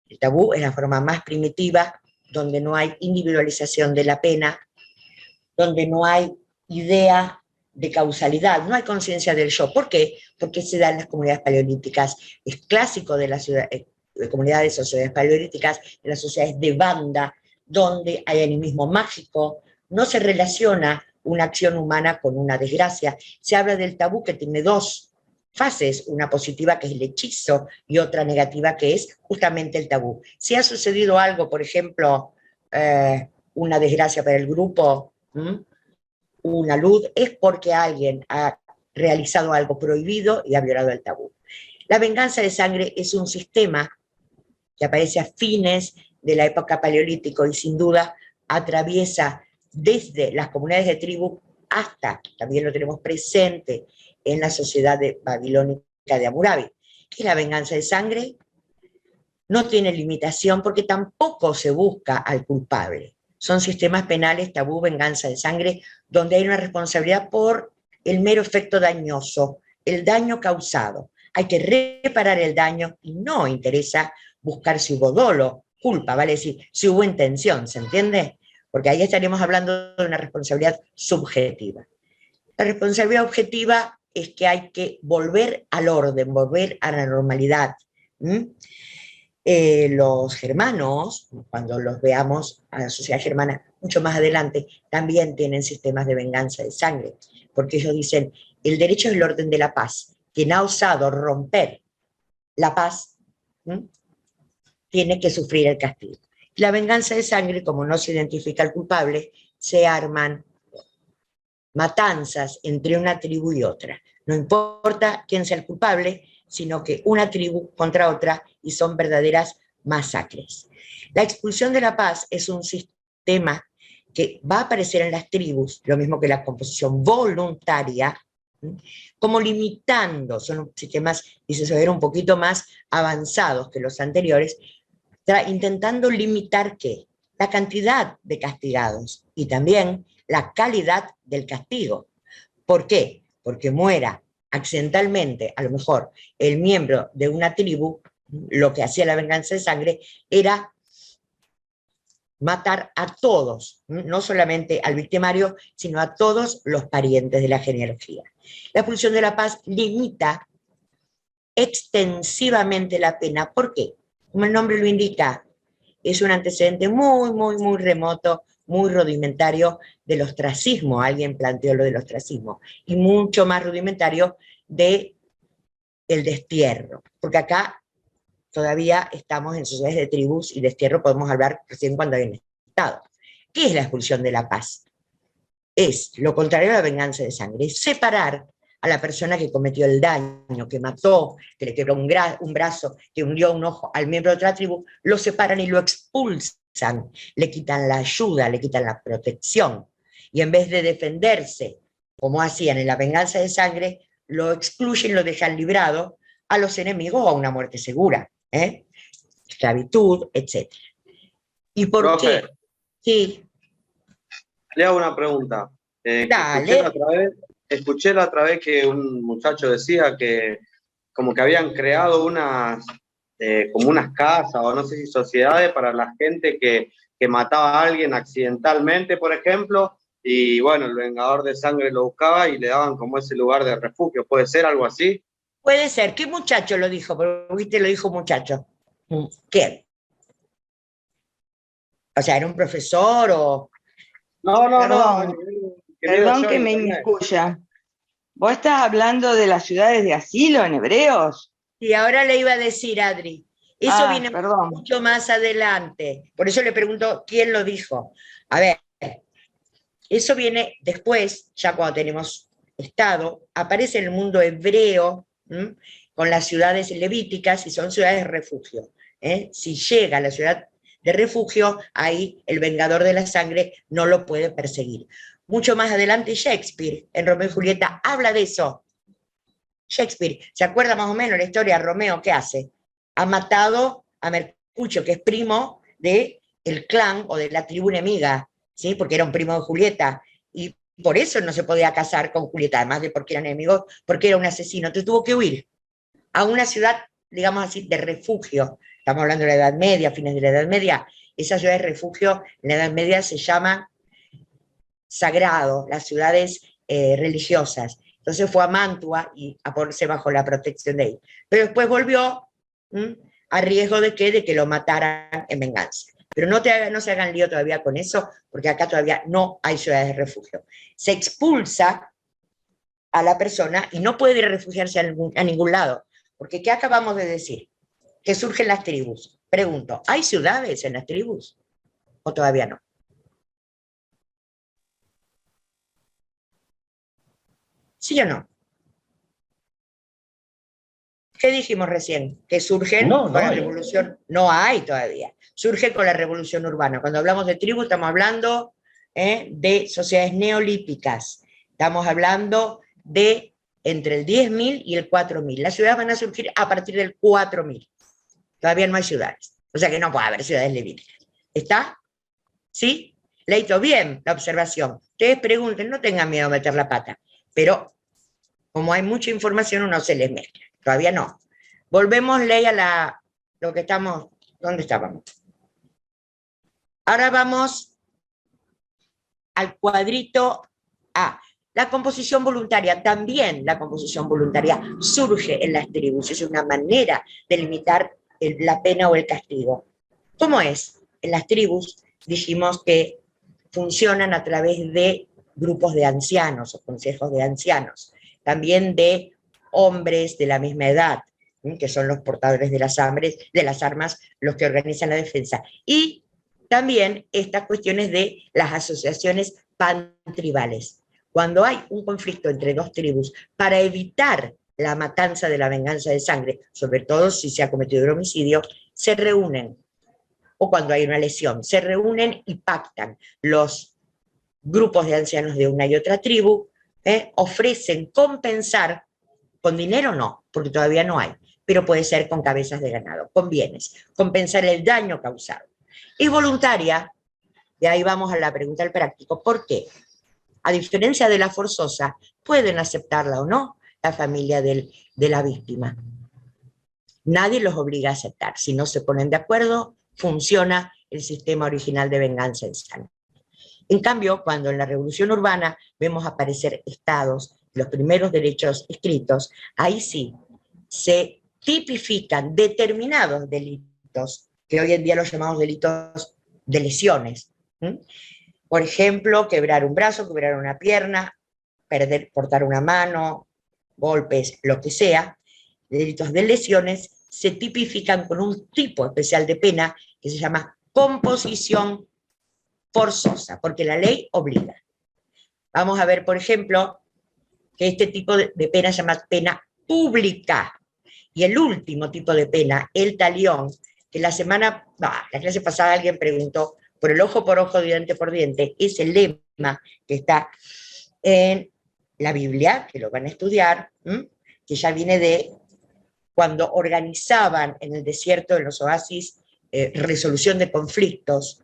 es la forma más primitiva, donde no hay individualización de la pena, donde no hay idea de causalidad, no hay conciencia del yo. ¿Por qué? Porque se da en las comunidades paleolíticas. Es clásico de las comunidades o sociedades paleolíticas, de las sociedades de banda, donde hay animismo mágico, no se relaciona una acción humana con una desgracia. Se habla del tabú que tiene 2 fases, una positiva que es el hechizo y otra negativa que es justamente el tabú. Si ha sucedido algo, por ejemplo, una desgracia para el grupo, una luz, es porque alguien ha realizado algo prohibido y ha violado el tabú. La venganza de sangre es un sistema que aparece a fines de la época paleolítica y sin duda atraviesa desde las comunidades de tribu hasta, también lo tenemos presente en la sociedad babilónica de Hammurabi. ¿Qué es la venganza de sangre? No tiene limitación porque tampoco se busca al culpable. Son sistemas penales, tabú, venganza de sangre, donde hay una responsabilidad por el mero efecto dañoso, el daño causado. Hay que reparar el daño y no interesa buscar si hubo dolo, culpa, vale decir, si hubo intención, ¿se entiende? Porque ahí estaríamos hablando de una responsabilidad subjetiva. La responsabilidad objetiva es que hay que volver al orden, volver a la normalidad. Los germanos, cuando los veamos a la sociedad germana mucho más adelante, también tienen sistemas de venganza de sangre, porque ellos dicen, el derecho es el orden de la paz. Quien ha osado romper la paz, tiene que sufrir el castigo. La venganza de sangre, como no se identifica al culpable, se arman matanzas entre una tribu y otra. No importa quién sea el culpable, sino que una tribu contra otra, y son verdaderas masacres. La expulsión de la paz es un sistema que va a aparecer en las tribus, lo mismo que la composición voluntaria, como limitando, son sistemas, dice Soler, un poquito más avanzados que los anteriores, intentando limitar ¿qué? La cantidad de castigados y también la calidad del castigo. ¿Por qué? Porque muera accidentalmente, a lo mejor, el miembro de una tribu, lo que hacía la venganza de sangre era matar a todos, no solamente al victimario, sino a todos los parientes de la genealogía. La expulsión de la paz limita extensivamente la pena. ¿Por qué? Como el nombre lo indica, es un antecedente muy remoto, muy rudimentario del ostracismo. Alguien planteó lo del ostracismo, y mucho más rudimentario del destierro, porque acá todavía estamos en sociedades de tribus y destierro podemos hablar recién cuando hay un Estado. ¿Qué es la expulsión de la paz? Es lo contrario a la venganza de sangre, es separar a la persona que cometió el daño, que mató, que le quebró un brazo, que hundió un ojo al miembro de otra tribu, lo separan y lo expulsan, le quitan la ayuda, le quitan la protección. y en vez de defenderse, como hacían en la venganza de sangre, lo excluyen, lo dejan librado a los enemigos o a una muerte segura, esclavitud, etc. ¿Y por Profe, qué? Sí, le hago una pregunta. dale. Escuché la otra vez que un muchacho decía que como que habían creado como unas casas o no sé si sociedades para la gente que mataba a alguien accidentalmente, por ejemplo, y bueno, el vengador de sangre lo buscaba y le daban como ese lugar de refugio. ¿Puede ser algo así? Puede ser. ¿Qué muchacho lo dijo? Porque viste, lo dijo muchacho. ¿Quién? O sea, ¿era un profesor o...? No. Perdón que me inmiscuya. ¿Vos estás hablando de las ciudades de asilo en hebreos? Sí, ahora le iba a decir, Adri. Eso viene perdón. mucho más adelante. Por eso le pregunto quién lo dijo. A ver, eso viene después, ya cuando tenemos Estado, aparece en el mundo hebreo, con las ciudades levíticas y son ciudades de refugio. Si llega a la ciudad de refugio, ahí el vengador de la sangre no lo puede perseguir. Mucho más adelante Shakespeare, en Romeo y Julieta, habla de eso. Shakespeare, ¿se acuerda más o menos la historia? Romeo, ¿qué hace? Ha matado a Mercucio, que es primo del clan o de la tribu enemiga, ¿sí? Porque era un primo de Julieta, y por eso no se podía casar con Julieta, además de porque eran enemigos, porque era un asesino. Entonces tuvo que huir a una ciudad, digamos así, de refugio. Estamos hablando de la Edad Media, fines de la Edad Media. Esas ciudades de refugio en la Edad Media se llaman sagrado, las ciudades religiosas. Entonces fue a Mantua y a ponerse bajo la protección de él. Pero después volvió a riesgo de que lo mataran en venganza. Pero no se hagan lío todavía con eso, porque acá todavía no hay ciudades de refugio. Se expulsa a la persona y no puede refugiarse a ningún lado. Porque ¿qué acabamos de decir? Que surgen las tribus. Pregunto, ¿hay ciudades en las tribus? ¿O todavía no? ¿Sí o no? ¿Qué dijimos recién? Que surgen con la revolución. No hay todavía. Surge con la revolución urbana. Cuando hablamos de tribu, estamos hablando de sociedades neolíticas. Estamos hablando de entre el 10.000 y el 4.000. Las ciudades van a surgir a partir del 4.000. Todavía no hay ciudades. O sea que no puede haber ciudades levíticas. ¿Está? ¿Sí? Leíto bien la observación. Ustedes pregunten, no tengan miedo a meter la pata. Pero como hay mucha información, uno se les mezcla. Todavía no. Volvemos, Ley, a lo que estamos... ¿Dónde estábamos? Ahora vamos al cuadrito A. La composición voluntaria, también la composición voluntaria surge en las tribus, es una manera de limitar la pena o el castigo. ¿Cómo es? En las tribus dijimos que funcionan a través de grupos de ancianos o consejos de ancianos, también de hombres de la misma edad, que son los portadores de las armas, los que organizan la defensa, y también estas cuestiones de las asociaciones pantribales. Cuando hay un conflicto entre dos tribus, para evitar la matanza de la venganza de sangre, sobre todo si se ha cometido el homicidio, se reúnen, o cuando hay una lesión, se reúnen y pactan. Los grupos de ancianos de una y otra tribu ofrecen compensar, con dinero no, porque todavía no hay, pero puede ser con cabezas de ganado, con bienes, compensar el daño causado. Y voluntaria, de ahí vamos a la pregunta del práctico, ¿por qué? A diferencia de la forzosa, pueden aceptarla o no la familia de la víctima. Nadie los obliga a aceptar. Si no se ponen de acuerdo, funciona el sistema original de venganza en sangre. En cambio, cuando en la revolución urbana vemos aparecer estados, los primeros derechos escritos, ahí sí se tipifican determinados delitos, que hoy en día los llamamos delitos de lesiones. Por ejemplo, quebrar un brazo, quebrar una pierna, cortar una mano, golpes, lo que sea. Delitos de lesiones se tipifican con un tipo especial de pena que se llama composición forzosa, porque la ley obliga. Vamos a ver, por ejemplo, que este tipo de pena se llama pena pública. Y el último tipo de pena, el talión, que la clase pasada alguien preguntó, por el ojo por ojo, diente por diente, es el lema que está en la Biblia, que lo van a estudiar, que ya viene de cuando organizaban en el desierto, en los oasis, resolución de conflictos,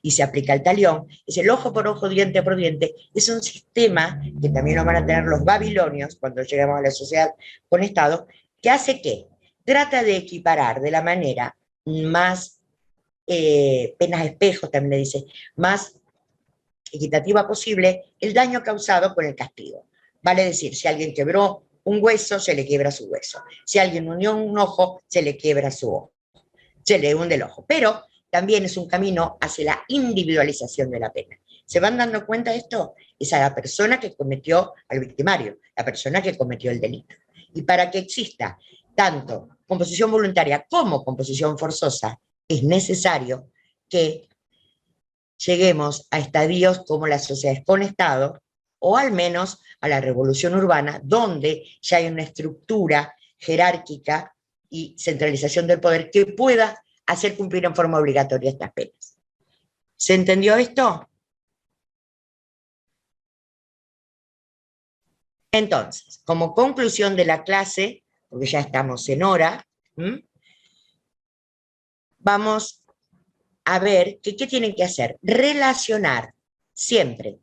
y se aplica el talión, es el ojo por ojo, diente por diente, es un sistema que también lo van a tener los babilonios cuando lleguemos a la sociedad con Estado, que hace que trata de equiparar de la manera más, penas espejos también le dice, más equitativa posible el daño causado por el castigo. Vale decir, si alguien quebró un hueso, se le quiebra su hueso. Si alguien unió un ojo, se le quiebra su ojo. Se le hunde el ojo. Pero también es un camino hacia la individualización de la pena. ¿Se van dando cuenta de esto? Es a la persona que cometió, al victimario, la persona que cometió el delito. Y para que exista tanto composición voluntaria como composición forzosa, es necesario que lleguemos a estadios como las sociedades con Estado, o al menos a la revolución urbana, donde ya hay una estructura jerárquica y centralización del poder que pueda hacer cumplir en forma obligatoria estas penas. ¿Se entendió esto? Entonces, como conclusión de la clase, porque ya estamos en hora, vamos a ver que, ¿qué tienen que hacer? Relacionar siempre.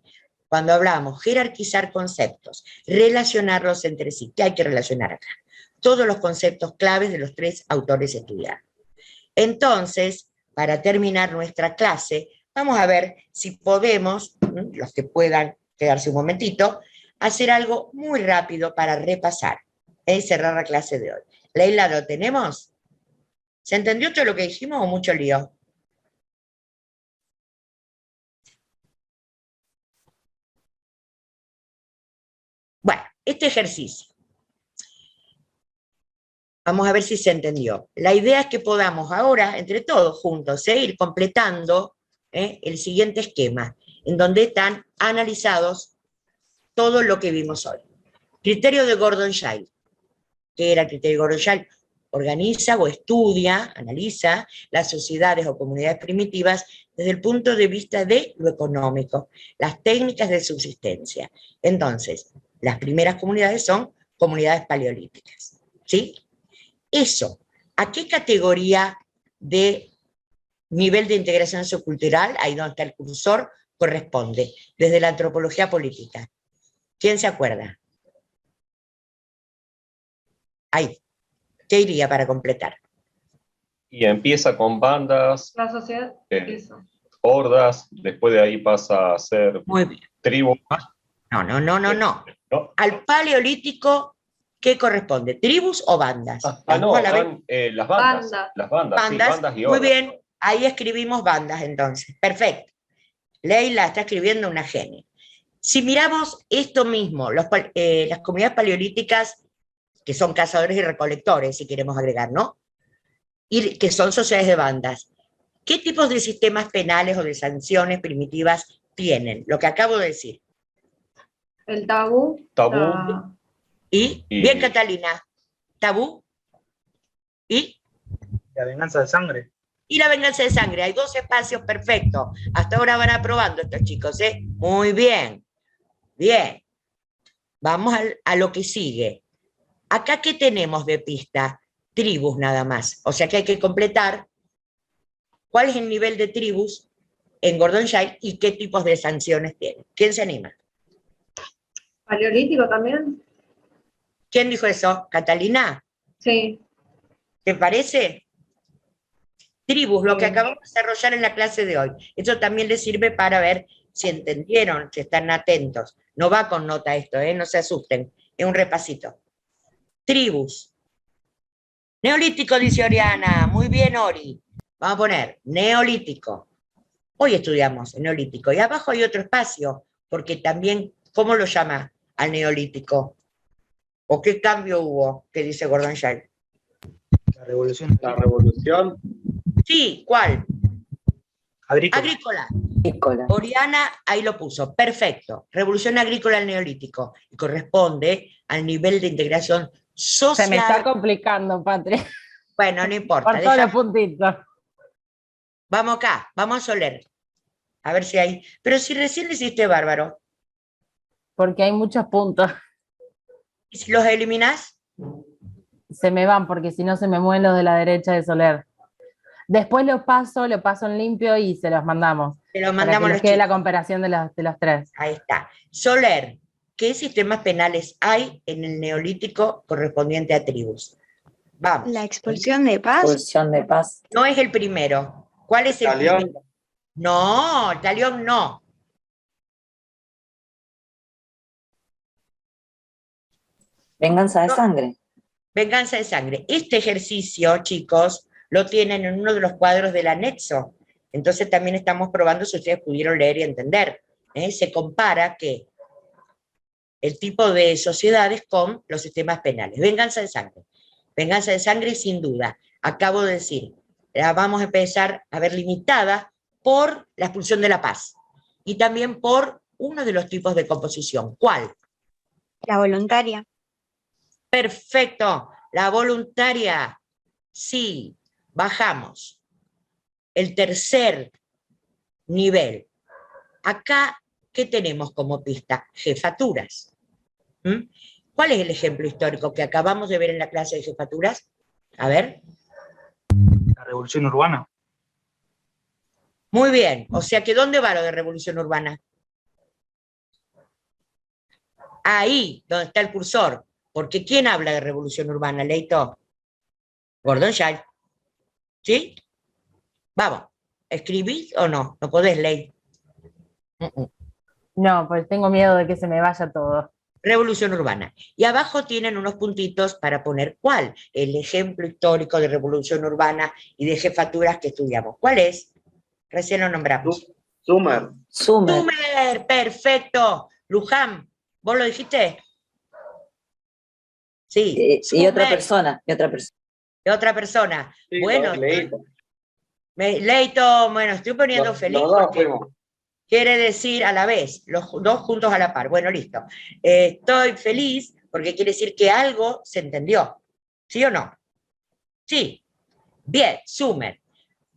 Cuando hablamos jerarquizar conceptos, relacionarlos entre sí. ¿Qué hay que relacionar acá? Todos los conceptos claves de los tres autores estudiados. Entonces, para terminar nuestra clase, vamos a ver si podemos, los que puedan quedarse un momentito, hacer algo muy rápido para repasar y cerrar la clase de hoy. Leila, ¿lo tenemos? ¿Se entendió todo lo que dijimos o mucho lío? Bueno, este ejercicio, vamos a ver si se entendió. La idea es que podamos ahora, entre todos juntos, ir completando el siguiente esquema, en donde están analizados todo lo que vimos hoy. Criterio de Gordon-Schall. ¿Qué era el criterio de Gordon-Schall? Organiza o estudia, analiza las sociedades o comunidades primitivas desde el punto de vista de lo económico, las técnicas de subsistencia. Entonces, las primeras comunidades son comunidades paleolíticas, ¿sí? Eso, ¿a qué categoría de nivel de integración sociocultural, ahí donde está el cursor, corresponde? Desde la antropología política. ¿Quién se acuerda? Ahí. ¿Qué iría para completar? Y empieza con bandas, La sociedad, eso. hordas, después de ahí pasa a ser Muy bien. tribus. No. Al paleolítico, ¿qué corresponde? ¿Tribus o bandas? No, están las bandas. Banda. Las bandas, sí, bandas y Muy hordas. bien, ahí escribimos bandas entonces. Perfecto. Leila está escribiendo una genia. Si miramos esto mismo, las comunidades paleolíticas, que son cazadores y recolectores, si queremos agregar, ¿no? Y que son sociedades de bandas. ¿Qué tipos de sistemas penales o de sanciones primitivas tienen? Lo que acabo de decir. El tabú. Y bien, Catalina, tabú y la venganza de sangre. Y la venganza de sangre. Hay dos espacios perfectos. Hasta ahora van aprobando estos chicos, ¿eh? Muy bien. Bien. Vamos a lo que sigue. Acá, ¿qué tenemos de pista? Tribus nada más. O sea que hay que completar cuál es el nivel de tribus en Gordon-Schall y qué tipos de sanciones tiene. ¿Quién se anima? ¿Paleolítico también? ¿Quién dijo eso? ¿Catalina? Sí. ¿Te parece? Tribus, lo que acabamos de desarrollar en la clase de hoy. Eso también les sirve para ver si entendieron, si están atentos. No va con nota esto, no se asusten. Es un repasito. Tribus. Neolítico, dice Oriana. Muy bien, Ori. Vamos a poner neolítico. Hoy estudiamos el neolítico. Y abajo hay otro espacio, porque también, ¿cómo lo llama al neolítico? ¿O qué cambio hubo, que dice Gordon-Schall? La revolución. La revolución. Sí, ¿cuál? Agrícola. Agrícola. Oriana ahí lo puso. Perfecto. Revolución agrícola al neolítico. Y corresponde al nivel de integración social. Se me está complicando, Patri. Bueno, no importa. Por todos los puntitos. Vamos acá, vamos a Soler. A ver si hay. Pero si recién lo hiciste bárbaro. Porque hay muchos puntos. ¿Y si los eliminás? Se me van, porque si no se me mueven los de la derecha de Soler. Después lo paso en limpio y se los mandamos. Se los Para mandamos que a les los quede chicos. la comparación de los tres. Ahí está. Soler, ¿qué sistemas penales hay en el Neolítico correspondiente a tribus? Vamos. La expulsión de paz. Expulsión de paz. No es el primero. ¿Cuál es el Talión. primero? No, el talión no. Venganza de No. sangre. Venganza de sangre. Este ejercicio, chicos, lo tienen en uno de los cuadros del anexo. Entonces también estamos probando si ustedes pudieron leer y entender. Se compara que el tipo de sociedades con los sistemas penales. Venganza de sangre. Venganza de sangre, sin duda. Acabo de decir, la vamos a empezar a ver limitada por la expulsión de la paz y también por uno de los tipos de composición. ¿Cuál? La voluntaria. Perfecto, la voluntaria. Sí, bajamos. El tercer nivel. Acá, ¿qué tenemos como pista? Jefaturas. ¿Mm? ¿Cuál es el ejemplo histórico que acabamos de ver en la clase de jefaturas? A ver. La revolución urbana. Muy bien, o sea que ¿dónde va lo de revolución urbana? Ahí, donde está el cursor. Porque ¿quién habla de revolución urbana, Leito? Gordon Shire. ¿Sí? Vamos, ¿escribís o no? No podés, Ley. No, pues tengo miedo de que se me vaya todo. Revolución urbana. Y abajo tienen unos puntitos para poner cuál. El ejemplo histórico de revolución urbana y de jefaturas que estudiamos. ¿Cuál es? Recién lo nombramos. Sumer. Sumer, perfecto. Luján, ¿vos lo dijiste? Sí. Y otra persona, y otra persona. Y otra persona. Sí, Bueno, Leito. Leito, bueno, estoy poniendo feliz Los dos porque fuimos. quiere decir a la vez, los dos juntos a la par. Bueno, listo. Estoy feliz porque quiere decir que algo se entendió. ¿Sí o no? Sí. Bien, Sumer.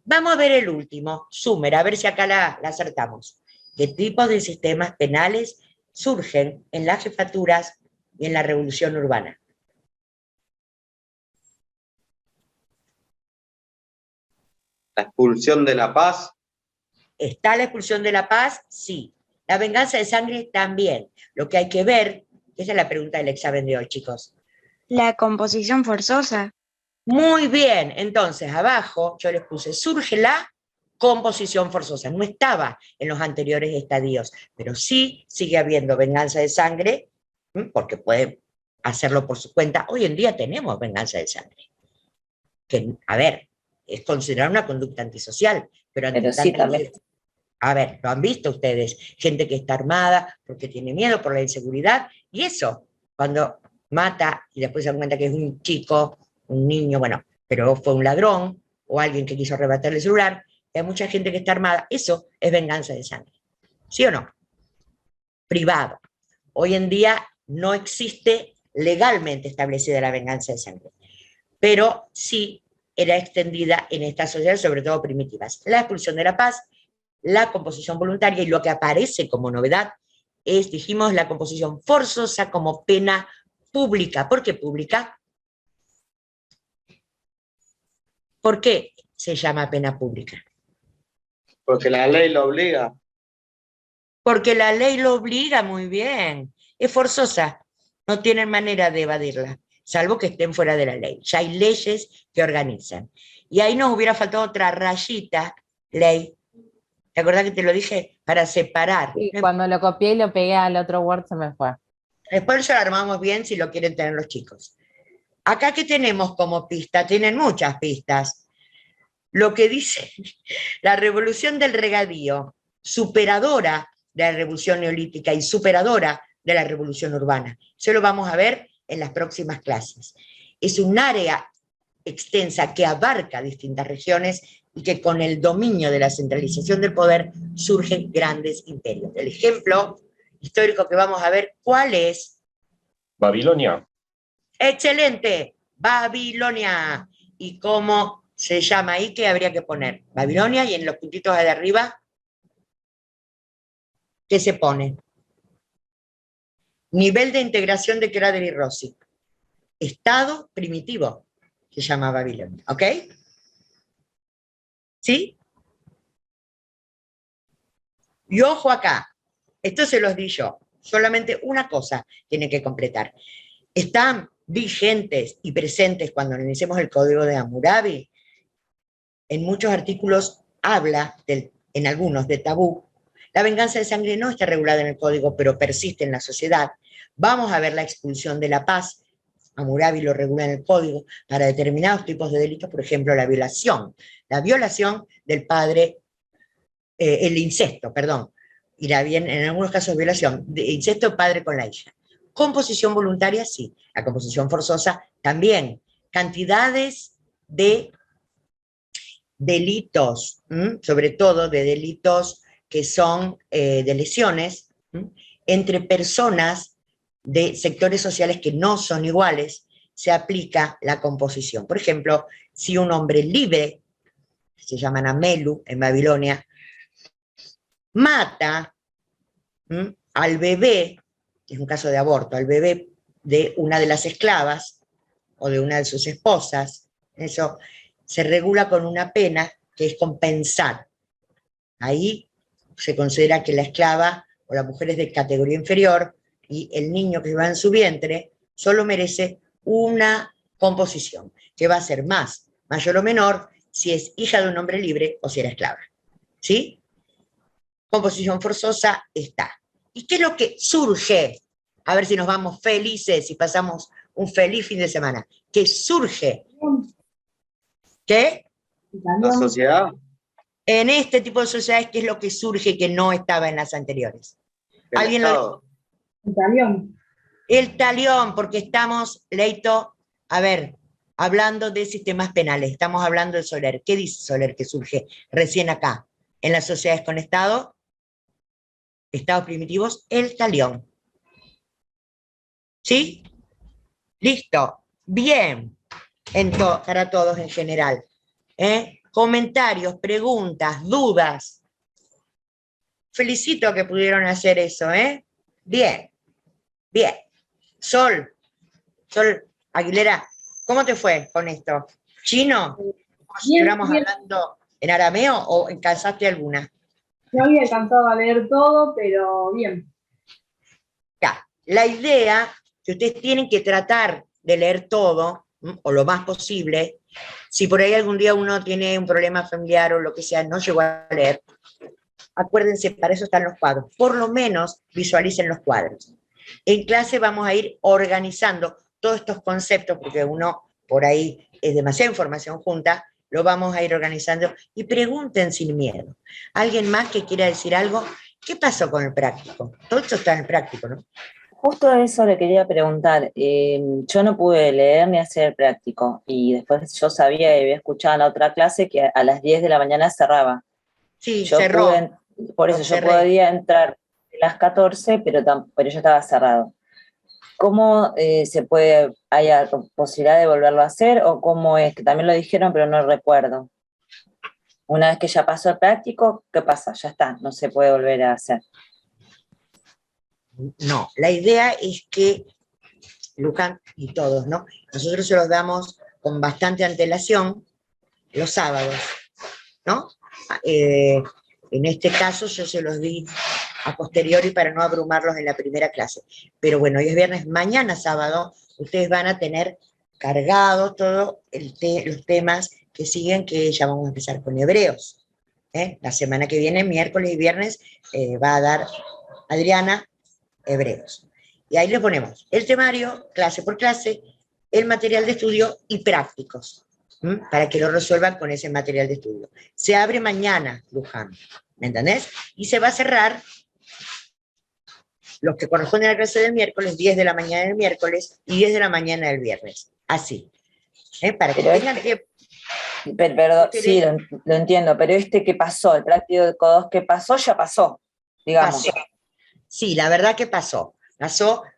Vamos a ver el último, Sumer, a ver si acá la acertamos. ¿Qué tipos de sistemas penales surgen en las jefaturas y en la revolución urbana? La expulsión de la paz. ¿Está la expulsión de la paz? Sí. La venganza de sangre también. Lo que hay que ver, esa es la pregunta del examen de hoy, chicos. La composición forzosa. Muy bien, entonces abajo yo les puse, surge la composición forzosa. No estaba en los anteriores estadios, pero sí sigue habiendo venganza de sangre, porque pueden hacerlo por su cuenta. Hoy en día tenemos venganza de sangre. Que, a ver, es considerada una conducta antisocial, pero sí, también. A ver, lo han visto ustedes, gente que está armada porque tiene miedo por la inseguridad, y eso, cuando mata y después se dan cuenta que es un chico, un niño, bueno, pero fue un ladrón o alguien que quiso arrebatarle el celular, y hay mucha gente que está armada, eso es venganza de sangre. ¿Sí o no? Privado. Hoy en día no existe legalmente establecida la venganza de sangre, pero sí era extendida en estas sociedades, sobre todo primitivas. La expulsión de la paz, la composición voluntaria, y lo que aparece como novedad es, dijimos, la composición forzosa como pena pública. ¿Por qué pública? ¿Por qué se llama pena pública? Porque la ley lo obliga. Porque la ley lo obliga, muy bien. Es forzosa, no tienen manera de evadirla, salvo que estén fuera de la ley. Ya hay leyes que organizan. Y ahí nos hubiera faltado otra rayita, ley. ¿Te acordás que te lo dije? Para separar. Sí, cuando lo copié y lo pegué al otro Word se me fue. Después lo armamos bien si lo quieren tener los chicos. Acá, ¿qué tenemos como pista? Tienen muchas pistas. Lo que dice la revolución del regadío, superadora de la revolución neolítica y superadora de la revolución urbana. Eso lo vamos a ver en las próximas clases. Es un área extensa que abarca distintas regiones y que con el dominio de la centralización del poder surgen grandes imperios. El ejemplo histórico que vamos a ver, ¿cuál es? Babilonia. ¡Excelente! Babilonia. ¿Y cómo se llama ahí? ¿Qué habría que poner? Babilonia, y en los puntitos de arriba, ¿qué se pone? Nivel de integración de Crader y Rossi. Estado primitivo, se llama Babilonia, ¿ok? ¿Sí? Y ojo acá, esto se los di yo, solamente una cosa tiene que completar. Están vigentes y presentes cuando analicemos el código de Hammurabi. En muchos artículos habla, en algunos, de tabú. La venganza de sangre no está regulada en el código, pero persiste en la sociedad. Vamos a ver la expulsión de la paz. Hammurabi lo regula en el código para determinados tipos de delitos, por ejemplo, la violación. La violación del padre, el incesto, perdón. Irá bien, en algunos casos violación, de incesto padre con la hija. Composición voluntaria, sí. La composición forzosa, también. Cantidades de delitos, sobre todo de delitos que son de lesiones, entre personas de sectores sociales que no son iguales, se aplica la composición. Por ejemplo, si un hombre libre, se llaman Amelu en Babilonia, mata al bebé, que es un caso de aborto, al bebé de una de las esclavas o de una de sus esposas, eso se regula con una pena que es compensar. Ahí se considera que la esclava o la mujer es de categoría inferior y el niño que va en su vientre solo merece una composición, que va a ser más, mayor o menor, si es hija de un hombre libre o si era esclava. ¿Sí? Composición forzosa está. ¿Y qué es lo que surge? A ver si nos vamos felices y pasamos un feliz fin de semana. ¿Qué surge? ¿Qué? La sociedad. En este tipo de sociedades, ¿qué es lo que surge que no estaba en las anteriores? El ¿Alguien Estado. El talión. El talión, porque estamos, Leito, a ver, hablando de sistemas penales, estamos hablando de Soler. ¿Qué dice Soler que surge recién acá? En las sociedades con Estado, estados primitivos, el talión. ¿Sí? Listo. Bien. Para todos en general. Comentarios, preguntas, dudas. Felicito que pudieron hacer eso, Bien. Bien. Sol Aguilera, ¿cómo te fue con esto? ¿Chino? ¿Estamos hablando en arameo o alcanzaste alguna? No había alcanzado a leer todo, pero bien. Ya, la idea que ustedes tienen que tratar de leer todo, o lo más posible, si por ahí algún día uno tiene un problema familiar o lo que sea, no llegó a leer, acuérdense, para eso están los cuadros, por lo menos visualicen los cuadros. En clase vamos a ir organizando todos estos conceptos, porque uno por ahí es demasiada información junta, lo vamos a ir organizando y pregunten sin miedo. ¿Alguien más que quiera decir algo? ¿Qué pasó con el práctico? Todo esto está en el práctico, ¿no? Justo eso le quería preguntar. Yo no pude leer ni hacer el práctico y después yo sabía y había escuchado en la otra clase que a las 10 de la mañana cerraba. Sí, yo cerró. Por eso yo podía entrar a las 14, pero ya estaba cerrado. ¿Cómo hay posibilidad de volverlo a hacer o cómo es? Que también lo dijeron, pero no recuerdo. Una vez que ya pasó el práctico, ¿qué pasa? Ya está, no se puede volver a hacer. No, la idea es que, Luján y todos, ¿no? Nosotros se los damos con bastante antelación los sábados, ¿no? En este caso yo se los di a posteriori para no abrumarlos en la primera clase. Pero bueno, hoy es viernes, mañana sábado, ustedes van a tener cargados todos los temas que siguen, que ya vamos a empezar con Hebreos. La semana que viene, miércoles y viernes, va a dar Adriana Hebreos. Y ahí le ponemos el temario, clase por clase, el material de estudio y prácticos, para que lo resuelvan con ese material de estudio. Se abre mañana, Luján, ¿me entendés? Y se va a cerrar los que corresponden a la clase del miércoles, 10 de la mañana del miércoles y 10 de la mañana del viernes. Así. Para que tengan tiempo. Perdón, sí, lo entiendo, pero que pasó, el práctico de codos que pasó, ya pasó, digamos. Pasó. Sí, la verdad que pasó,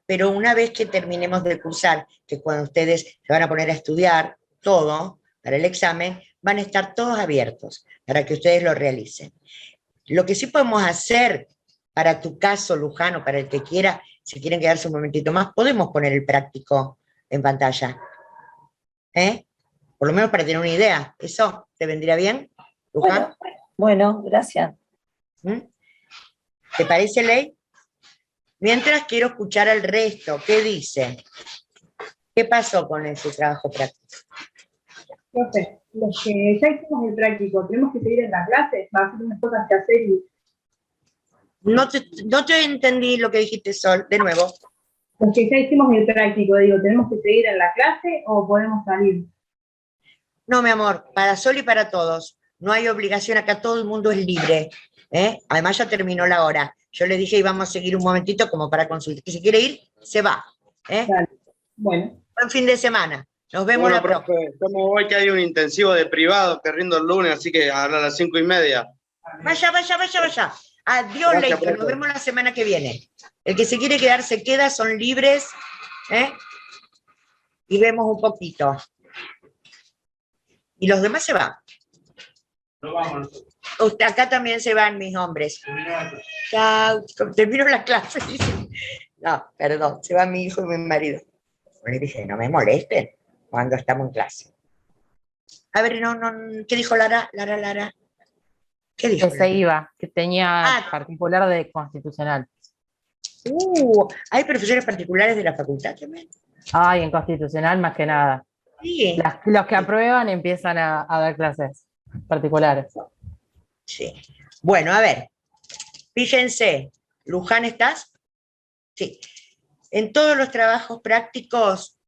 pero una vez que terminemos de cursar, que cuando ustedes se van a poner a estudiar todo para el examen, van a estar todos abiertos para que ustedes lo realicen. Lo que sí podemos hacer, para tu caso, Luján, o para el que quiera, si quieren quedarse un momentito más, podemos poner el práctico en pantalla. Por lo menos para tener una idea. ¿Eso te vendría bien, Luján? Bueno, gracias. ¿Te parece, Ley? Mientras quiero escuchar al resto. ¿Qué dice? ¿Qué pasó con ese trabajo práctico? Profe, los que ya hicimos el práctico, ¿tenemos que seguir en la clase? ¿Va a hacer unas cosas que hacer y...? No te entendí lo que dijiste, Sol, de nuevo. Los que ya hicimos el práctico, digo, ¿tenemos que seguir en la clase o podemos salir? No, mi amor, para Sol y para todos. No hay obligación acá, todo el mundo es libre. Además ya terminó la hora. Yo le dije íbamos a seguir un momentito como para consultar. Si quiere ir, se va. Dale. Bueno. Buen fin de semana. Nos vemos la próxima. Profe, yo me voy que hay un intensivo de privado que rindo el lunes, así que a las 5:30. Vaya. Adiós, Leito. Nos vemos la semana que viene. El que se quiere quedar se queda, son libres. Y vemos un poquito. Y los demás se van. No vamos. Acá también se van mis hombres. Chao. Termino la clase. No, perdón. Se van mi hijo y mi marido. Le dije, no me molesten cuando estamos en clase. A ver, ¿qué dijo Lara? Lara. ¿Qué dijo? Que se iba, que tenía particular de constitucional. ¿Hay profesores particulares de la facultad también? Ay, en constitucional más que nada. Sí. Los que aprueban empiezan a dar clases particulares. Sí. Bueno, a ver. Fíjense, Luján, ¿estás? Sí. En todos los trabajos prácticos,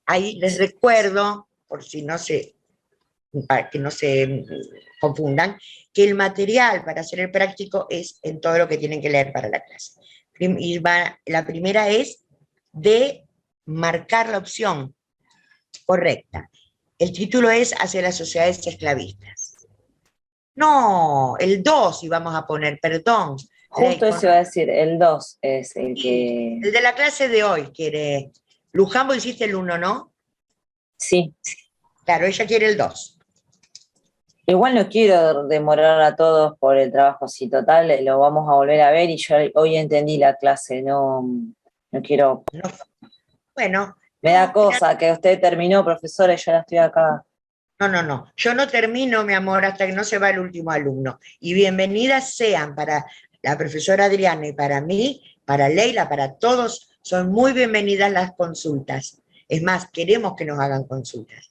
ahí les recuerdo, por si para que no se confundan, que el material para hacer el práctico es en todo lo que tienen que leer para la clase. Y la primera es de marcar la opción correcta. El título es Hacia las sociedades esclavistas. No, el 2 íbamos a poner, perdón. Justo eso iba a decir, el 2 es el que... El de la clase de hoy quiere... Luján, vos hiciste el 1, ¿no? Sí. Claro, ella quiere el 2. Igual no quiero demorar a todos por el trabajo, si total lo vamos a volver a ver y yo hoy entendí la clase, no quiero... No. Bueno. Me da cosa que usted terminó, profesora, y yo la estoy acá. No. Yo no termino, mi amor, hasta que no se va el último alumno. Y bienvenidas sean para la profesora Adriana y para mí, para Leila, para todos, son muy bienvenidas las consultas. Es más, queremos que nos hagan consultas.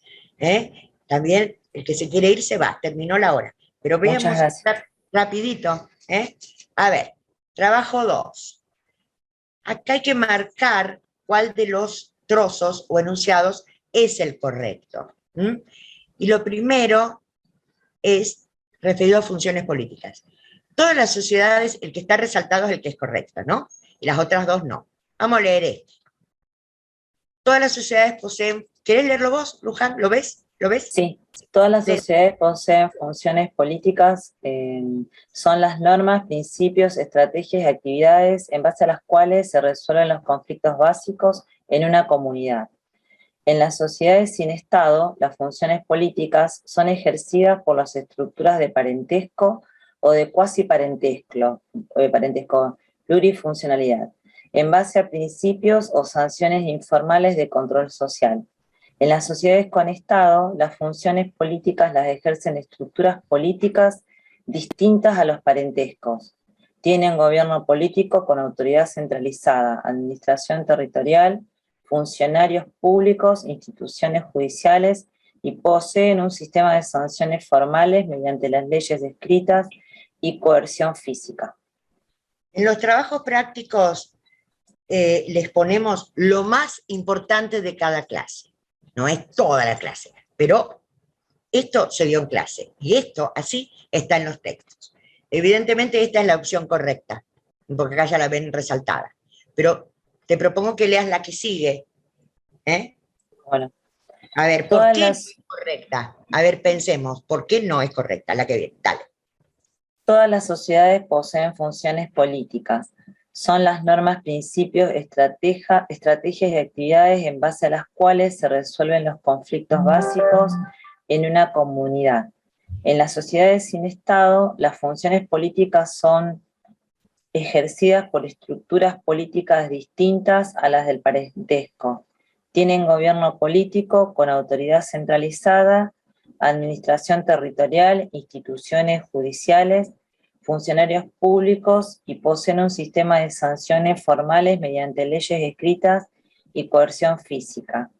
También el que se quiere ir se va, terminó la hora. Pero veamos rapidito. A ver, trabajo 2. Acá hay que marcar cuál de los trozos o enunciados es el correcto. Y lo primero es referido a funciones políticas. Todas las sociedades, el que está resaltado es el que es correcto, ¿no? Y las otras dos no. Vamos a leer esto. Todas las sociedades poseen... ¿Querés leerlo vos, Luján? ¿Lo ves? ¿Lo ves? Sí. Todas las sociedades poseen funciones políticas, son las normas, principios, estrategias y actividades en base a las cuales se resuelven los conflictos básicos en una comunidad. En las sociedades sin Estado, las funciones políticas son ejercidas por las estructuras de parentesco o de cuasi parentesco, plurifuncionalidad, en base a principios o sanciones informales de control social. En las sociedades con Estado, las funciones políticas las ejercen estructuras políticas distintas a los parentescos. Tienen gobierno político con autoridad centralizada, administración territorial, funcionarios públicos, instituciones judiciales y poseen un sistema de sanciones formales mediante las leyes escritas y coerción física. En los trabajos prácticos les ponemos lo más importante de cada clase. No es toda la clase, pero esto se dio en clase y esto así está en los textos. Evidentemente esta es la opción correcta, porque acá ya la ven resaltada. Pero te propongo que leas la que sigue. Bueno. A ver, ¿por qué es correcta? A ver, pensemos, ¿por qué no es correcta la que viene? Dale. Todas las sociedades poseen funciones políticas. Son las normas, principios, estrategias y actividades en base a las cuales se resuelven los conflictos básicos en una comunidad. En las sociedades sin Estado, las funciones políticas son ejercidas por estructuras políticas distintas a las del parentesco. Tienen gobierno político con autoridad centralizada, administración territorial, instituciones judiciales, funcionarios públicos y poseen un sistema de sanciones formales mediante leyes escritas y coerción física.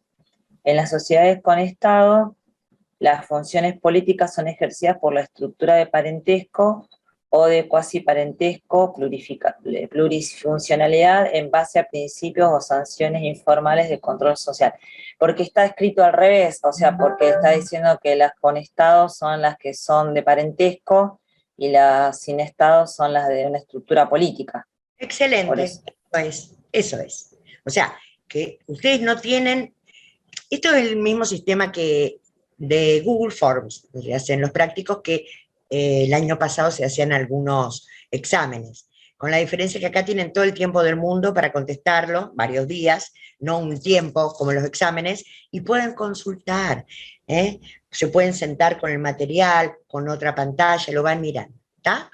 En las sociedades con Estado, las funciones políticas son ejercidas por la estructura de parentesco o de cuasi parentesco, plurifuncionalidad en base a principios o sanciones informales de control social. Porque está escrito al revés, o sea, porque está diciendo que las con Estado son las que son de parentesco y las sin Estado son las de una estructura política. Excelente, eso es. O sea, que ustedes no tienen, esto es el mismo sistema que de Google Forms, que hacen los prácticos, que el año pasado se hacían algunos exámenes, con la diferencia que acá tienen todo el tiempo del mundo para contestarlo, varios días, no un tiempo como los exámenes, y pueden consultar, se pueden sentar con el material, con otra pantalla, lo van mirando, ¿está?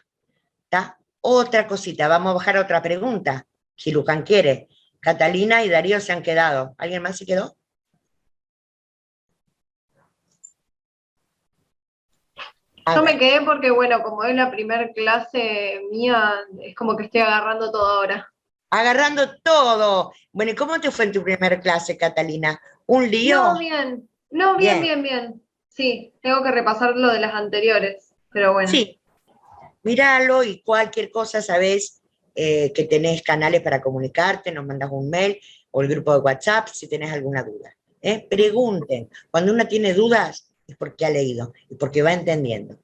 ¿Está? Otra cosita, vamos a bajar a otra pregunta, si Luján quiere. Catalina y Darío se han quedado. ¿Alguien más se quedó? Yo me quedé porque, bueno, como es la primera clase mía, es como que estoy agarrando todo ahora. Agarrando todo. Bueno, ¿y cómo te fue en tu primera clase, Catalina? ¿Un lío? No, bien. No, bien. Sí, tengo que repasar lo de las anteriores, pero bueno. Sí, míralo y cualquier cosa sabés que tenés canales para comunicarte, nos mandas un mail o el grupo de WhatsApp si tenés alguna duda. Pregunten. Cuando uno tiene dudas es porque ha leído y porque va entendiendo.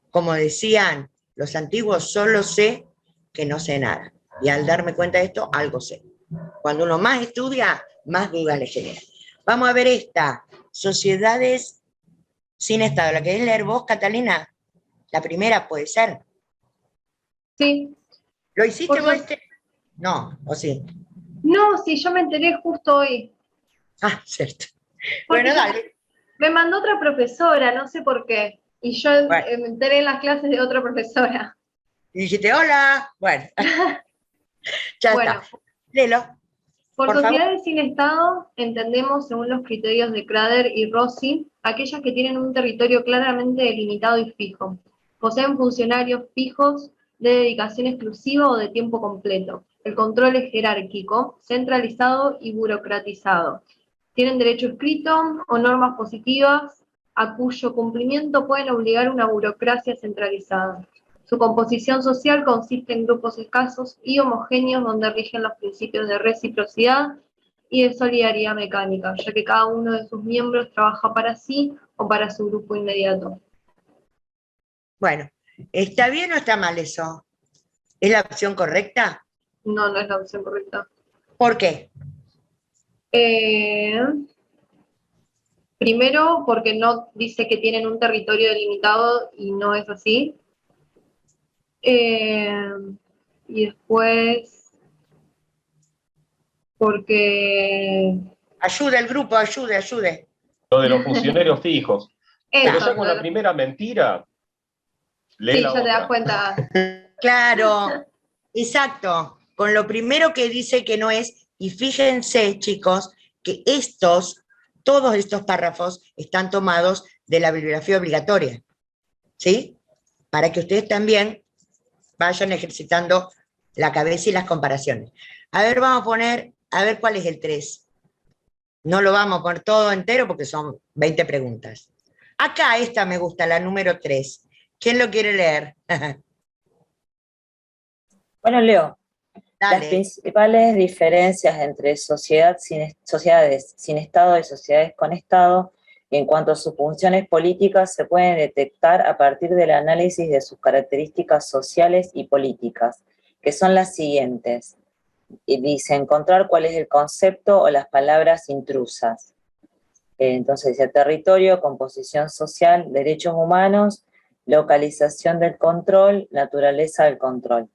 Como decían los antiguos, solo sé que no sé nada. Y al darme cuenta de esto, algo sé. Cuando uno más estudia, más dudas le genera. Vamos a ver esta. Sociedades sin Estado. ¿La querés leer vos, Catalina? La primera puede ser. Sí. ¿Lo hiciste vos este? No, ¿o sí? No, sí, yo me enteré justo hoy. Ah, cierto. Porque bueno, dale. Me mandó otra profesora, no sé por qué. Y yo me enteré en las clases de otra profesora. Y dijiste, hola. Bueno. Ya está. Léelo. Por sociedades sin Estado, entendemos, según los criterios de Crader y Rossi, aquellas que tienen un territorio claramente delimitado y fijo. Poseen funcionarios fijos de dedicación exclusiva o de tiempo completo. El control es jerárquico, centralizado y burocratizado. Tienen derecho escrito o normas positivas a cuyo cumplimiento pueden obligar una burocracia centralizada. Su composición social consiste en grupos escasos y homogéneos donde rigen los principios de reciprocidad y de solidaridad mecánica, ya que cada uno de sus miembros trabaja para sí o para su grupo inmediato. Bueno, ¿está bien o está mal eso? ¿Es la opción correcta? No, no es la opción correcta. ¿Por qué? Primero, porque no dice que tienen un territorio delimitado y no es así. Y después, porque... Ayude el grupo, ayude. Lo de los funcionarios fijos. Eso, pero ya con la primera mentira, lee la ya otra. te das cuenta. Claro, exacto. Con lo primero que dice que no es, y fíjense, chicos, que todos estos párrafos están tomados de la bibliografía obligatoria, ¿sí? Para que ustedes también vayan ejercitando la cabeza y las comparaciones. A ver, vamos a poner, a ver cuál es el 3. No lo vamos a poner todo entero porque son 20 preguntas. Acá esta me gusta, la número 3. ¿Quién lo quiere leer? Bueno, Leo. Dale. Las principales diferencias entre sociedades sin Estado y sociedades con Estado en cuanto a sus funciones políticas se pueden detectar a partir del análisis de sus características sociales y políticas, que son las siguientes. Y dice, encontrar cuál es el concepto o las palabras intrusas. Entonces dice, territorio, composición social, derechos humanos, localización del control, naturaleza del control.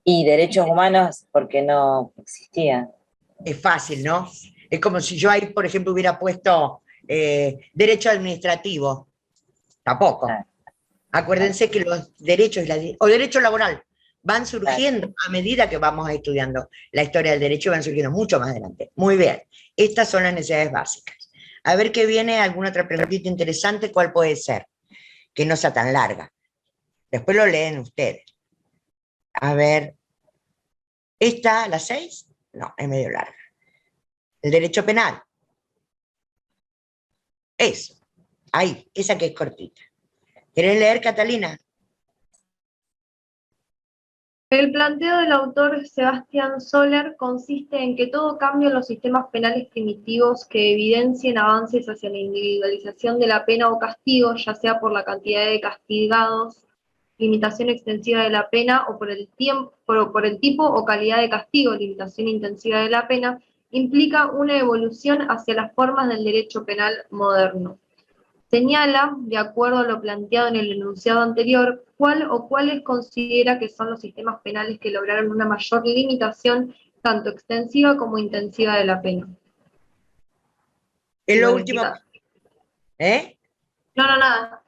Y derechos humanos, porque no existían. Es fácil, ¿no? Es como si yo ahí, por ejemplo, hubiera puesto derecho administrativo. Tampoco. Acuérdense que los derechos, o derecho laboral, van surgiendo a medida que vamos estudiando la historia del derecho, van surgiendo mucho más adelante. Muy bien, estas son las necesidades básicas. A ver qué viene, alguna otra preguntita interesante, ¿cuál puede ser? Que no sea tan larga. Después lo leen ustedes. A ver, ¿esta, la 6? No, es medio larga. El derecho penal. Eso, ahí, esa que es cortita. ¿Querés leer, Catalina? El planteo del autor Sebastián Soler consiste en que todo cambio en los sistemas penales primitivos que evidencien avances hacia la individualización de la pena o castigo, ya sea por la cantidad de castigados, limitación extensiva de la pena, o por el tipo o calidad de castigo, limitación intensiva de la pena, implica una evolución hacia las formas del derecho penal moderno. Señala, de acuerdo a lo planteado en el enunciado anterior, cuál o cuáles considera que son los sistemas penales que lograron una mayor limitación, tanto extensiva como intensiva de la pena. Es lo último. ¿Eh? No, nada.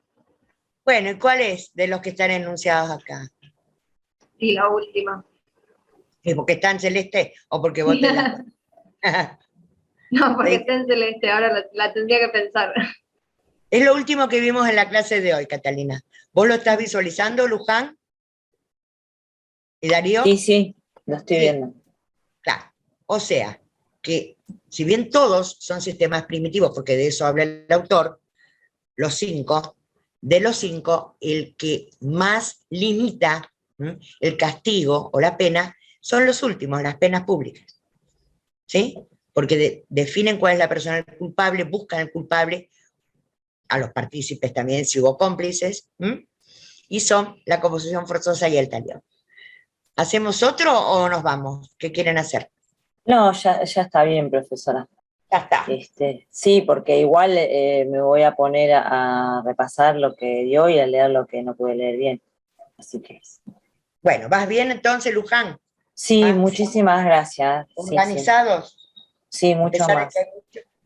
Bueno, ¿y cuál es de los que están enunciados acá? Sí, la última. ¿Es porque está en celeste o porque vos te la... No, porque está en celeste, ahora la tendría que pensar. Es lo último que vimos en la clase de hoy, Catalina. ¿Vos lo estás visualizando, Luján? ¿Y Darío? Sí, lo estoy viendo. Claro. O sea, que si bien todos son sistemas primitivos, porque de eso habla el autor, los 5, de los 5, el que más limita el castigo o la pena son los últimos, las penas públicas. ¿Sí? Porque definen cuál es la persona culpable, buscan el culpable, a los partícipes también si hubo cómplices, y son la composición forzosa y el talión. ¿Hacemos otro o nos vamos? ¿Qué quieren hacer? No, ya está bien, profesora. Ya está. Sí, porque igual me voy a poner a repasar lo que dio y a leer lo que no pude leer bien. Así que... Bueno, ¿vas bien entonces, Luján? Sí, muchísimas gracias. ¿Organizados? Sí, mucho más.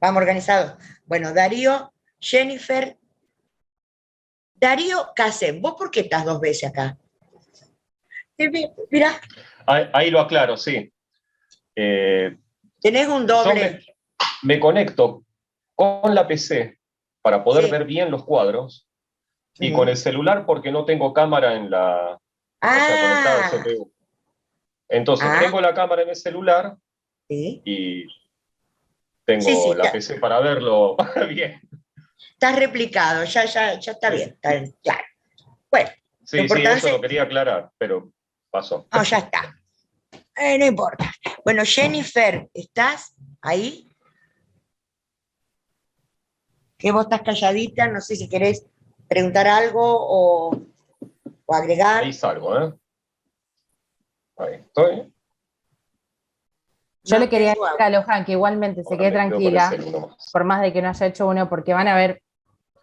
Vamos organizados. Bueno, Darío, Jennifer. Darío Casem, ¿vos por qué estás 2 veces acá? Mirá. Ahí lo aclaro, sí. Tenés un doble. Me conecto con la PC para poder ver bien los cuadros y con el celular porque no tengo cámara en la... O sea, conectada al CPU. Entonces, tengo la cámara en el celular y tengo la PC para verlo bien. Está replicado, ya está bien, claro. Bueno, sí, eso lo quería aclarar, pero pasó. No, ya está. No importa. Bueno, Jennifer, ¿estás ahí? Que vos estás calladita, no sé si querés preguntar algo o agregar. Ahí salgo, ¿eh? Ahí estoy. Yo le quería decir a Luján que igualmente se quede tranquila, por más de que no haya hecho uno, porque van a ver,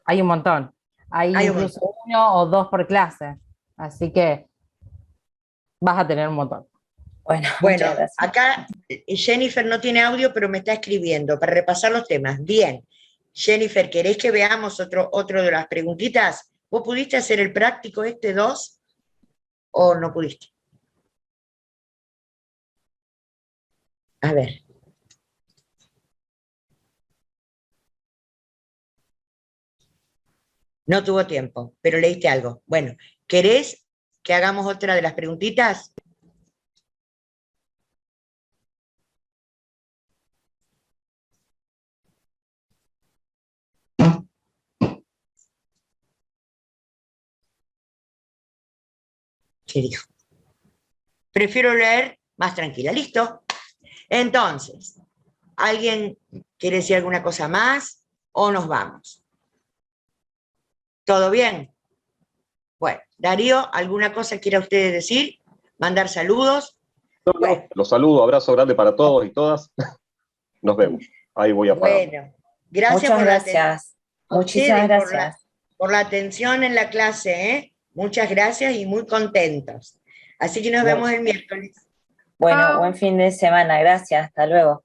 hay un montón. Hay incluso 1 o 2 por clase. Así que vas a tener un montón. Bueno, acá Jennifer no tiene audio, pero me está escribiendo para repasar los temas. Bien. Jennifer, ¿querés que veamos otro de las preguntitas? ¿Vos pudiste hacer el práctico 2 o no pudiste? A ver. No tuvo tiempo, pero leíste algo. Bueno, ¿querés que hagamos otra de las preguntitas? ¿Qué dijo? Prefiero leer más tranquila. ¿Listo? Entonces, ¿alguien quiere decir alguna cosa más o nos vamos? ¿Todo bien? Bueno, Darío, ¿alguna cosa quiera usted decir? ¿Mandar saludos? Bueno. Los saludo, abrazo grande para todos y todas. Nos vemos. Ahí voy a parar. Bueno, gracias por la atención. Muchísimas gracias. Por la atención en la clase, ¿eh? Muchas gracias y muy contentos. Así que nos vemos el miércoles. Bueno, buen fin de semana. Gracias. Hasta luego.